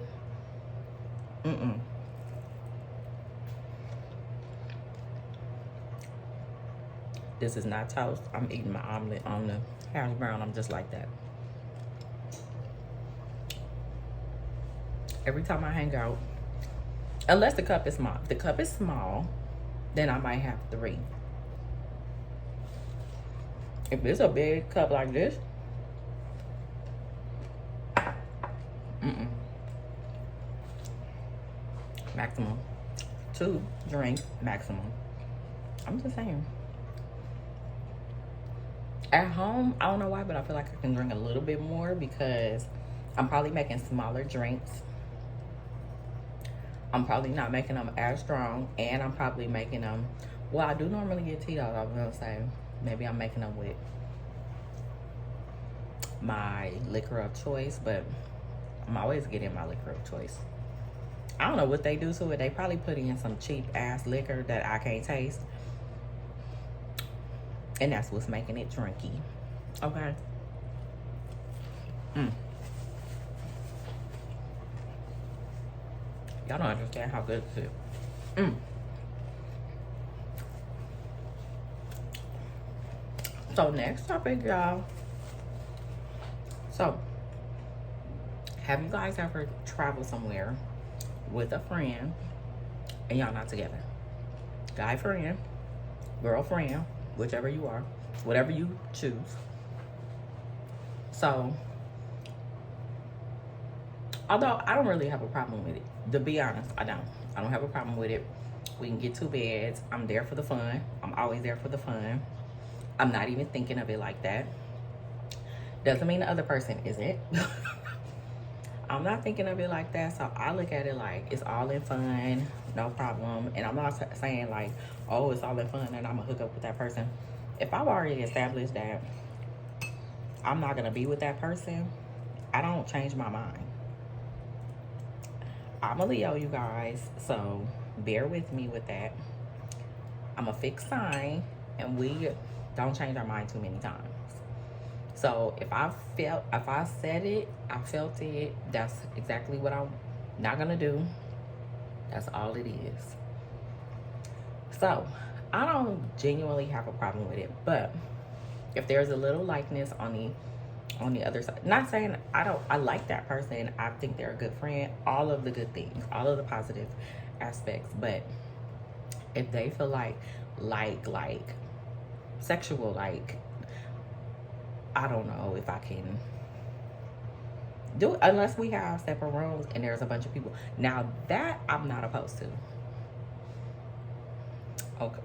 this is not toast. I'm eating my omelet on the hash brown. I'm just like that. Every time I hang out, unless the cup is small. If the cup is small, then I might have 3. If it's a big cup like this, maximum 2 drinks maximum. I'm just saying. At home, I don't know why, but I feel like I can drink a little bit more because I'm probably making smaller drinks. I'm probably not making them as strong, and I'm probably making them, well, I do normally get Tito's. I was gonna say maybe I'm making them with my liquor of choice, but I'm always getting my liquor of choice. I don't know what they do to it. They probably put in some cheap ass liquor that I can't taste, and that's what's making it drinky. Okay. Y'all don't understand how good this is. So next topic, y'all. So, have you guys ever traveled somewhere with a friend and y'all not together? Guy friend, girlfriend, whichever you are, whatever you choose. So, although I don't really have a problem with it, to be honest, I don't have a problem with it. We can get 2 beds. I'm there for the fun. I'm always there for the fun. I'm not even thinking of it like that. Doesn't mean the other person isn't. I'm not thinking of it like that, so I look at it like it's all in fun, no problem. And I'm not saying like, oh, it's all in fun and I'm gonna hook up with that person. If I've already established that I'm not gonna be with that person, I don't change my mind. I'm a Leo, you guys, so bear with me with that. I'm a fixed sign, and we don't change our mind too many times. So if I said it, I felt it, that's exactly what I'm not gonna do. That's all it is. So I don't genuinely have a problem with it, but if there's a little likeness on the other side, not saying I like that person, I think they're a good friend, all of the good things, all of the positive aspects, but if they feel like sexual, like, I don't know if I can do it unless we have separate rooms and there's a bunch of people. Now that I'm not opposed to. Okay.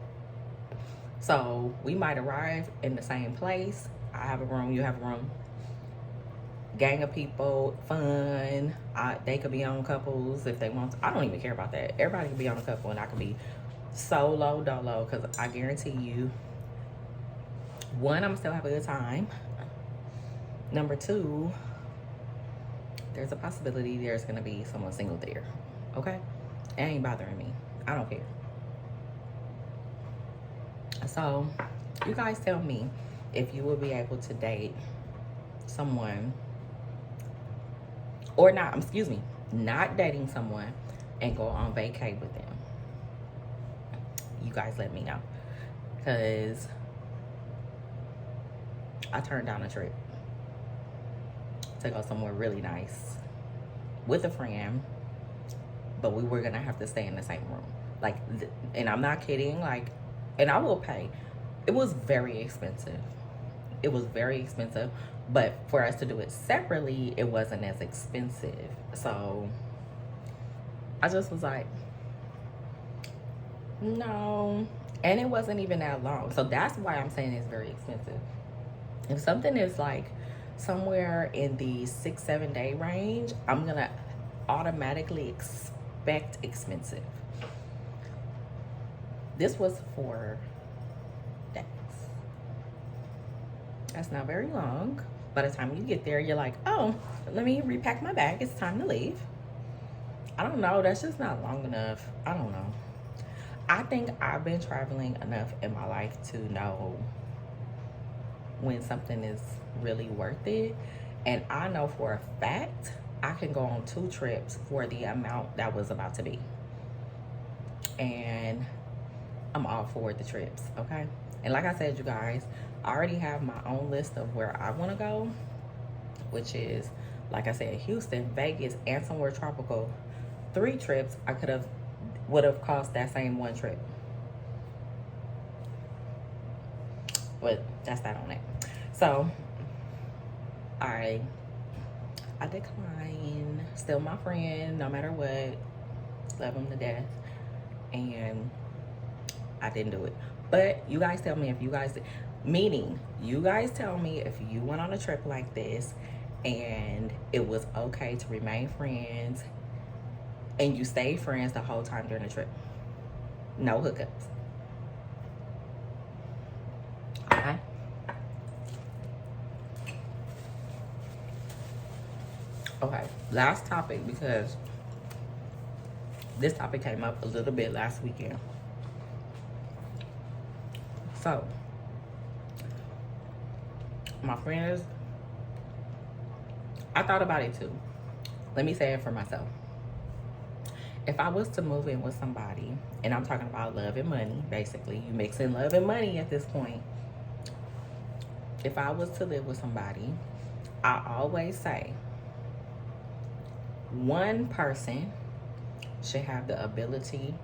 So we might arrive in the same place. I have a room, you have a room. Gang of people, fun. They could be on couples if they want to. I don't even care about that. Everybody can be on a couple and I can be solo dolo, because I guarantee you, one, I'm still have a good time. Number two, there's a possibility there's gonna be someone single there. Okay? It ain't bothering me. I don't care. So you guys tell me if you will be able to date someone, or not, excuse me, not dating someone and go on vacay with them. You guys let me know, because I turned down a trip to go somewhere really nice with a friend, but we were gonna have to stay in the same room. Like, and I'm not kidding, like, and I will pay. It was very expensive. It was very expensive, but for us to do it separately, it wasn't as expensive. So I just was like, no. And it wasn't even that long. So that's why I'm saying it's very expensive. If something is like somewhere in the 6-7 day range, I'm gonna automatically expect expensive. This was 4 days. That's not very long. By the time you get there, you're like, oh, let me repack my bag, it's time to leave. I don't know, that's just not long enough. I don't know. I think I've been traveling enough in my life to know when something is really worth it. And I know for a fact I can go on 2 trips for the amount that was about to be. And I'm all for the trips, okay? And like I said, you guys, I already have my own list of where I want to go, which is, like I said, Houston, Vegas, and somewhere tropical. 3 trips I would have cost that same 1 trip. But that's that on it. So I decline. Still my friend, no matter what. Love him to death. And I didn't do it. But you guys tell me if you guys, meaning you guys tell me if you went on a trip like this and it was okay to remain friends and you stayed friends the whole time during the trip. No hookups. Okay? Okay, last topic, because this topic came up a little bit last weekend. So, my friends, I thought about it too. Let me say it for myself. If I was to move in with somebody, and I'm talking about love and money, basically, you mixing love and money at this point. If I was to live with somebody, I always say, one person should have the ability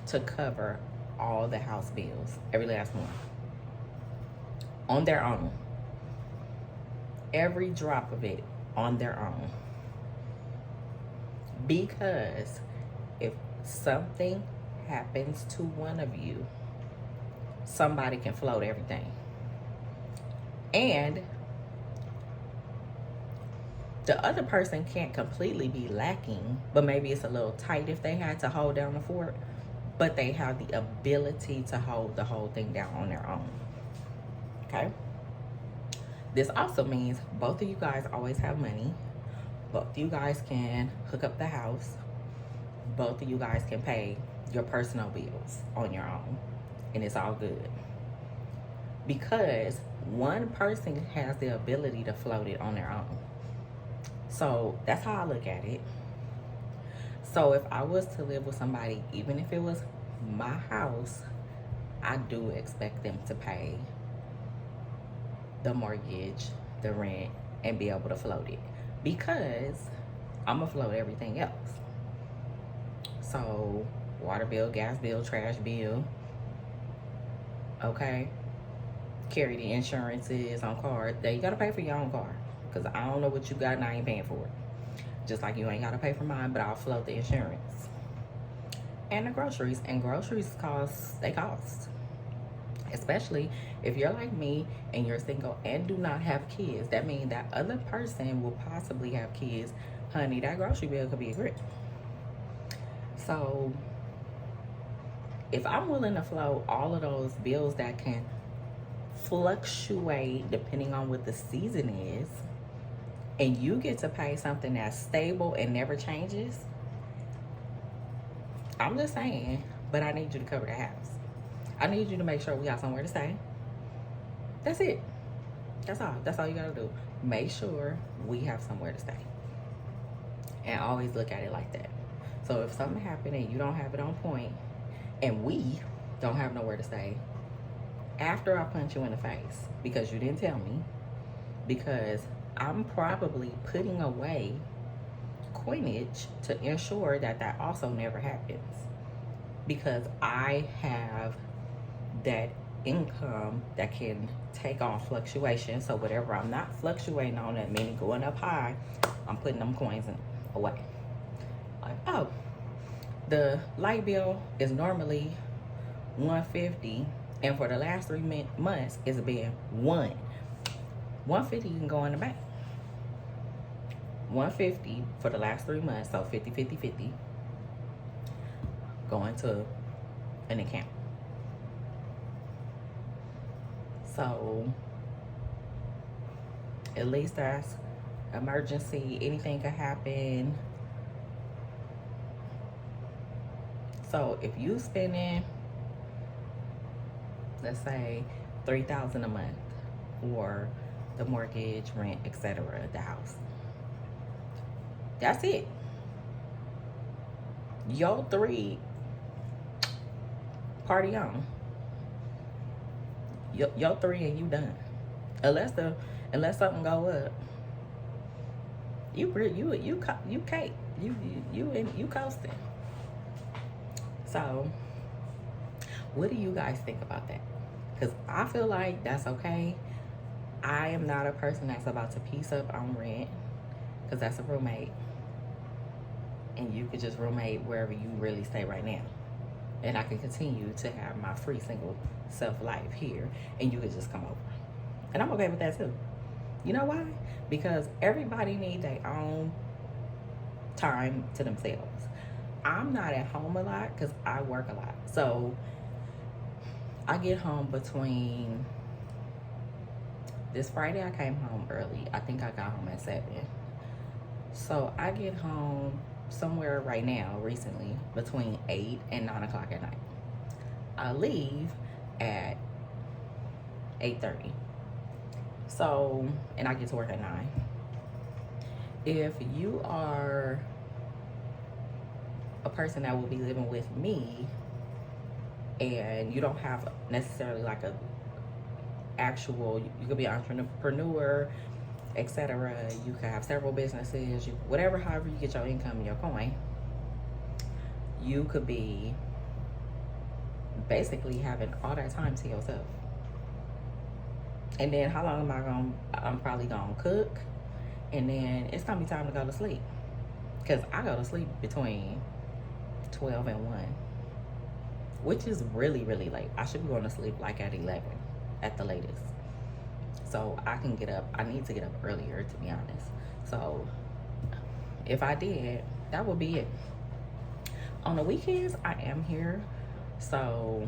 to cover all the house bills, every last one, on their own. Every drop of it on their own. Because if something happens to one of you, somebody can float everything. And the other person can't completely be lacking, but maybe it's a little tight if they had to hold down the fort, but they have the ability to hold the whole thing down on their own. Okay? This also means both of you guys always have money. Both of you guys can hook up the house. Both of you guys can pay your personal bills on your own. And it's all good. Because one person has the ability to float it on their own. So that's how I look at it. So if I was to live with somebody, even if it was my house, I do expect them to pay the mortgage, the rent, and be able to float it. Because I'm gonna float everything else. So water bill, gas bill, trash bill, okay? Carry the insurances on card. You gotta pay for your own car. Because I don't know what you got and I ain't paying for it. Just like you ain't gotta pay for mine, but I'll float the insurance. And the groceries. And groceries cost. Especially if you're like me and you're single and do not have kids. That means that other person will possibly have kids. Honey, that grocery bill could be a grip. So if I'm willing to float all of those bills that can fluctuate depending on what the season is, and you get to pay something that's stable and never changes, I'm just saying, but I need you to cover the house. I need you to make sure we got somewhere to stay. That's it. That's all you gotta do. Make sure we have somewhere to stay. And always look at it like that. So if something happened and you don't have it on point, and we don't have nowhere to stay, after I punch you in the face because you didn't tell me, because I'm probably putting away coinage to ensure that that also never happens, because I have that income that can take on fluctuation. So whatever I'm not fluctuating on, that meaning going up high, I'm putting them coins away. Like, oh, the light bill is normally $150, and for the last 3 months it's been $150. You can go in the bank. $150 for the last 3 months, so 50 going to an account. So at least that's emergency. Anything could happen. So if you spending, let's say $3,000 a month for the mortgage, rent, etc., the house, that's it. Your 3, party on. Your 3 and you done. Unless something go up, you cake. You coasting. So what do you guys think about that? Because I feel like that's okay. I am not a person that's about to piece up on rent, because that's a roommate, and you could just roommate wherever you really stay right now, and I can continue to have my free single self life here, and you could just come over, and I'm okay with that too. You know why? Because everybody needs their own time to themselves. I'm not at home a lot because I work a lot, so I get home between, this Friday I came home early. I think I got home at 7. So I get home somewhere right now, recently, between 8 and 9 o'clock at night. I leave at 8:30. So, and I get to work at 9. If you are a person that will be living with me and you don't have necessarily like a actual, you could be an entrepreneur, etc., you could have several businesses, whatever, however you get your income and your coin, you could be basically having all that time to yourself. And then how long I'm probably gonna cook, and then it's gonna be time to go to sleep, because I go to sleep between 12 and 1, which is really, really late. I should be going to sleep like at 11 at the latest, so I can get up. I need to get up earlier, to be honest. So if I did, that would be it. On the weekends, I am here, so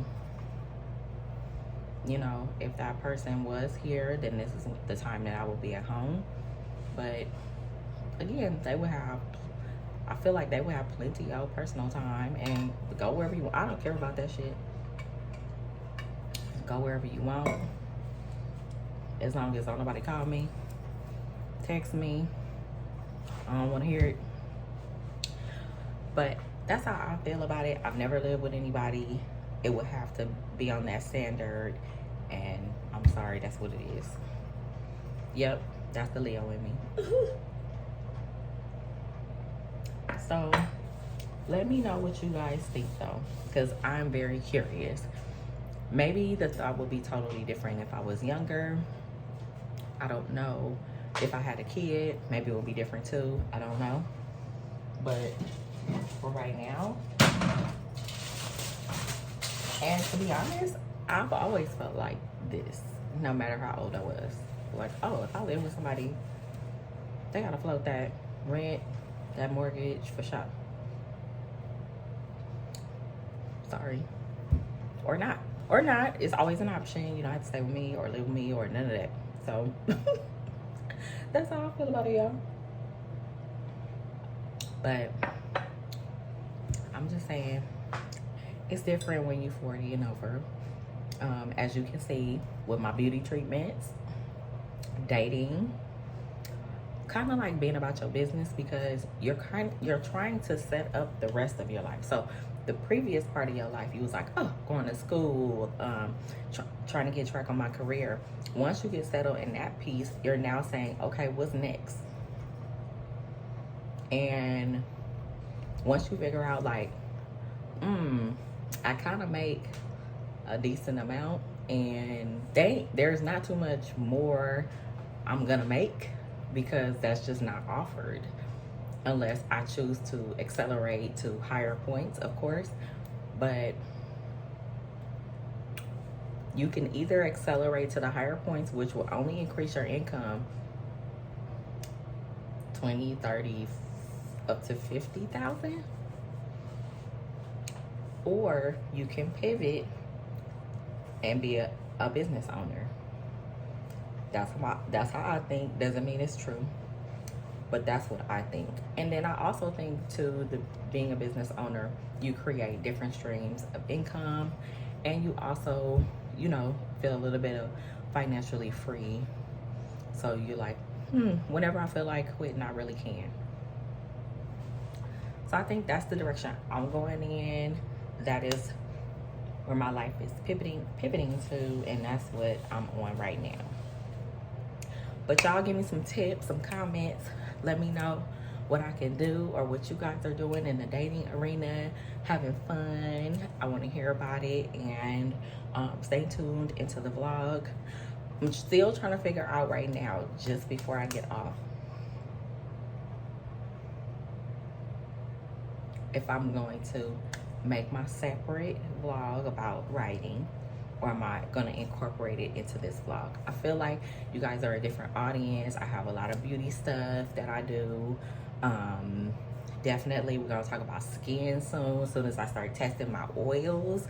you know, if that person was here, then this is the time that I will be at home. But again, they would have, I feel like they would have plenty of personal time and go wherever you want. I don't care about that shit. Go wherever you want. As long as don't nobody call me, text me. I don't want to hear it. But that's how I feel about it. I've never lived with anybody. It would have to be on that standard. And I'm sorry, that's what it is. Yep, that's the Leo in me. So let me know what you guys think though, because I'm very curious. Maybe the thought would be totally different if I was younger. I don't know. If I had a kid, maybe it would be different too. I don't know. But for right now, and to be honest, I've always felt like this, no matter how old I was. Like, oh, if I live with somebody, they gotta float that rent, that mortgage for sure. Sorry. Or not. Or not. It's always an option. You don't have to stay with me or live with me or none of that. So that's how I feel about it, y'all. But I'm just saying, it's different when you're 40 and over. As you can see with my beauty treatments, dating, kind of like being about your business, because you're trying to set up the rest of your life. So the previous part of your life, you was like, oh, going to school, trying to get track on my career. Once you get settled in that piece, you're now saying, okay, what's next? And once you figure out like, I kind of make a decent amount and there's not too much more I'm gonna make, because that's just not offered unless I choose to accelerate to higher points, of course. But you can either accelerate to the higher points, which will only increase your income 20, 30, up to 50,000, or you can pivot and be a business owner. That's how I think. Doesn't mean it's true, but that's what I think. And then I also think too, being a business owner, you create different streams of income, and you also, you know, feel a little bit of financially free. So you're like, whenever I feel like quitting, I really can. So I think that's the direction I'm going in. That is where my life is pivoting to, and that's what I'm on right now. But y'all give me some tips, some comments. Let me know what I can do or what you guys are doing in the dating arena, having fun. I want to hear about it, and stay tuned into the vlog. I'm still trying to figure out right now, just before I get off, if I'm going to make my separate vlog about writing, or am I gonna incorporate it into this vlog? I feel like you guys are a different audience. I have a lot of beauty stuff that I do. Definitely we're gonna talk about skin soon. As soon as I start testing my oils,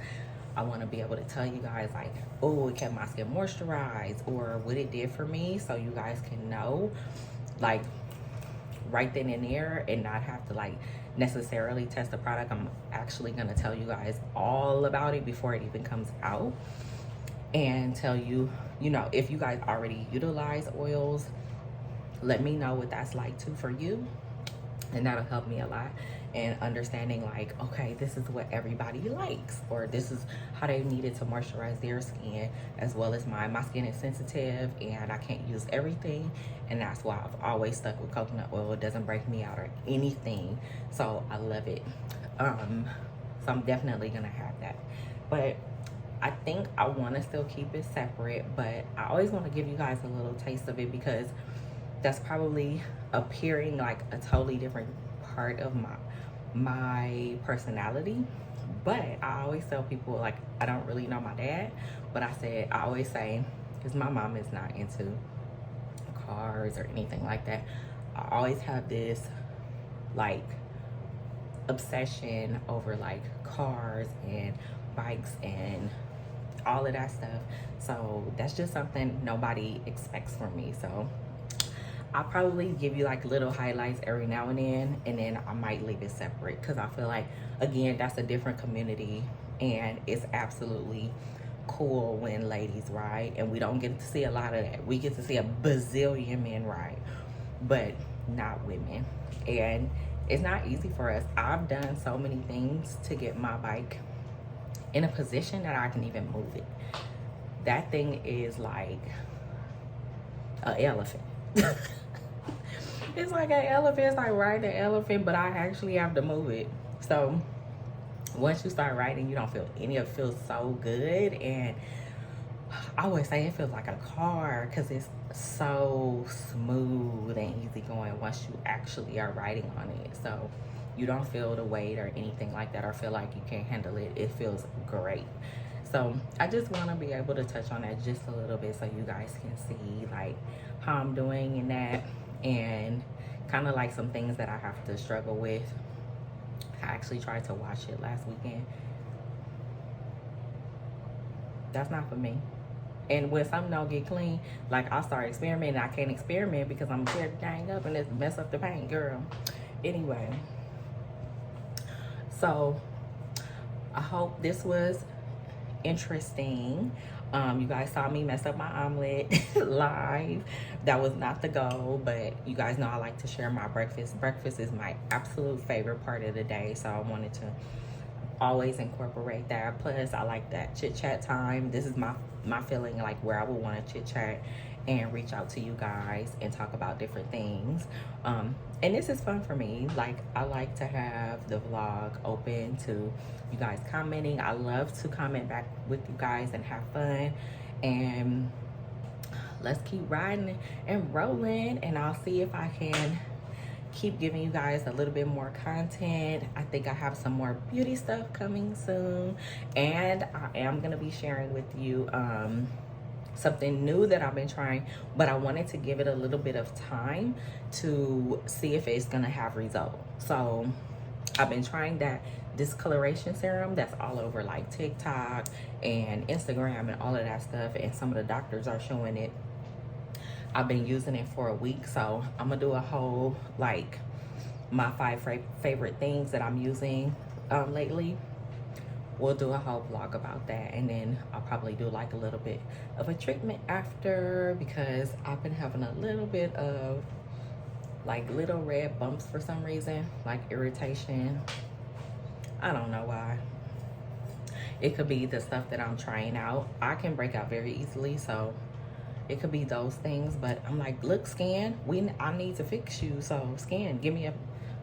I wanna be able to tell you guys like, oh, it kept my skin moisturized, or what it did for me, so you guys can know, like, right then and there, and not have to like necessarily test the product. I'm actually gonna tell you guys all about it before it even comes out, and tell you, you know, if you guys already utilize oils, let me know what that's like too for you, and that'll help me a lot in understanding like, okay, this is what everybody likes, or this is how they needed to moisturize their skin, as well as mine. My skin is sensitive and I can't use everything, and that's why I've always stuck with coconut oil. It doesn't break me out or anything, so I love it. So I'm definitely gonna have that, but I think I want to still keep it separate. But I always want to give you guys a little taste of it, because that's probably appearing like a totally different part of my personality. But I always tell people, like, I don't really know my dad, but I always say, because my mom is not into cars or anything like that, I always have this like obsession over like cars and bikes and all of that stuff. So that's just something nobody expects from me. So I'll probably give you like little highlights every now and then I might leave it separate because I feel like, again, that's a different community, and it's absolutely cool when ladies ride, and we don't get to see a lot of that. We get to see a bazillion men ride, but not women. And it's not easy for us. I've done so many things to get my bike in a position that I can even move it. That thing is like an elephant. It's like an elephant. It's like riding an elephant, but I actually have to move it. So once you start riding, you don't feel any of it. Feels so good. And I always say it feels like a car because it's so smooth and easy going once you actually are riding on it. So you don't feel the weight or anything like that or feel like you can't handle it. It feels great. So I just want to be able to touch on that just a little bit so you guys can see like how I'm doing in that, and kind of like some things that I have to struggle with. I actually tried to wash it last weekend. That's not for me. And when something don't get clean, like I'll start experimenting. I can't experiment because I'm tearing the dang up and it's mess up the paint, girl. Anyway, so I hope this was interesting. You guys saw me mess up my omelet live. That was not the goal, but you guys know I like to share my breakfast. Breakfast is my absolute favorite part of the day, so I wanted to always incorporate that. Plus I like that chit chat time. This is my feeling, like where I would want to chit chat and reach out to you guys and talk about different things. And this is fun for me. Like I like to have the vlog open to you guys commenting. I love to comment back with you guys and have fun, and let's keep riding and rolling, and I'll see if I can keep giving you guys a little bit more content. I think I have some more beauty stuff coming soon, and I am gonna be sharing with you something new that I've been trying, but I wanted to give it a little bit of time to see if it's gonna have results. So I've been trying that discoloration serum that's all over like TikTok and Instagram and all of that stuff, and some of the doctors are showing it. I've been using it for a week, so I'm gonna do a whole like my 5 favorite things that I'm using lately. We'll do a whole vlog about that, and then I'll probably do like a little bit of a treatment after, because I've been having a little bit of like little red bumps for some reason, like irritation. I don't know why. It could be the stuff that I'm trying out. I can break out very easily, so it could be those things. But I'm like, look, skin, I need to fix you, so skin,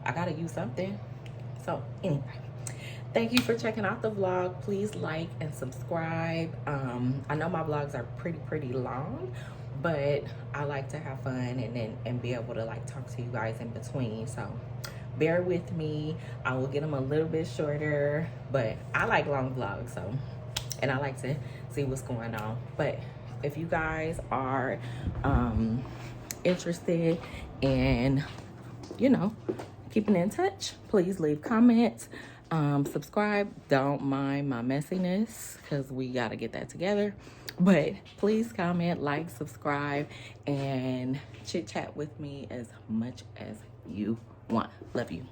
I gotta use something. So anyway, thank you for checking out the vlog. Please like and subscribe. I know my vlogs are pretty long, but I like to have fun and be able to like talk to you guys in between. So bear with me. I will get them a little bit shorter, but I like long vlogs, so, and I like to see what's going on. But if you guys are interested in, you know, keeping in touch, please leave comments, subscribe. Don't mind my messiness because we got to get that together, but please comment, like, subscribe, and chit chat with me as much as you want. Love you.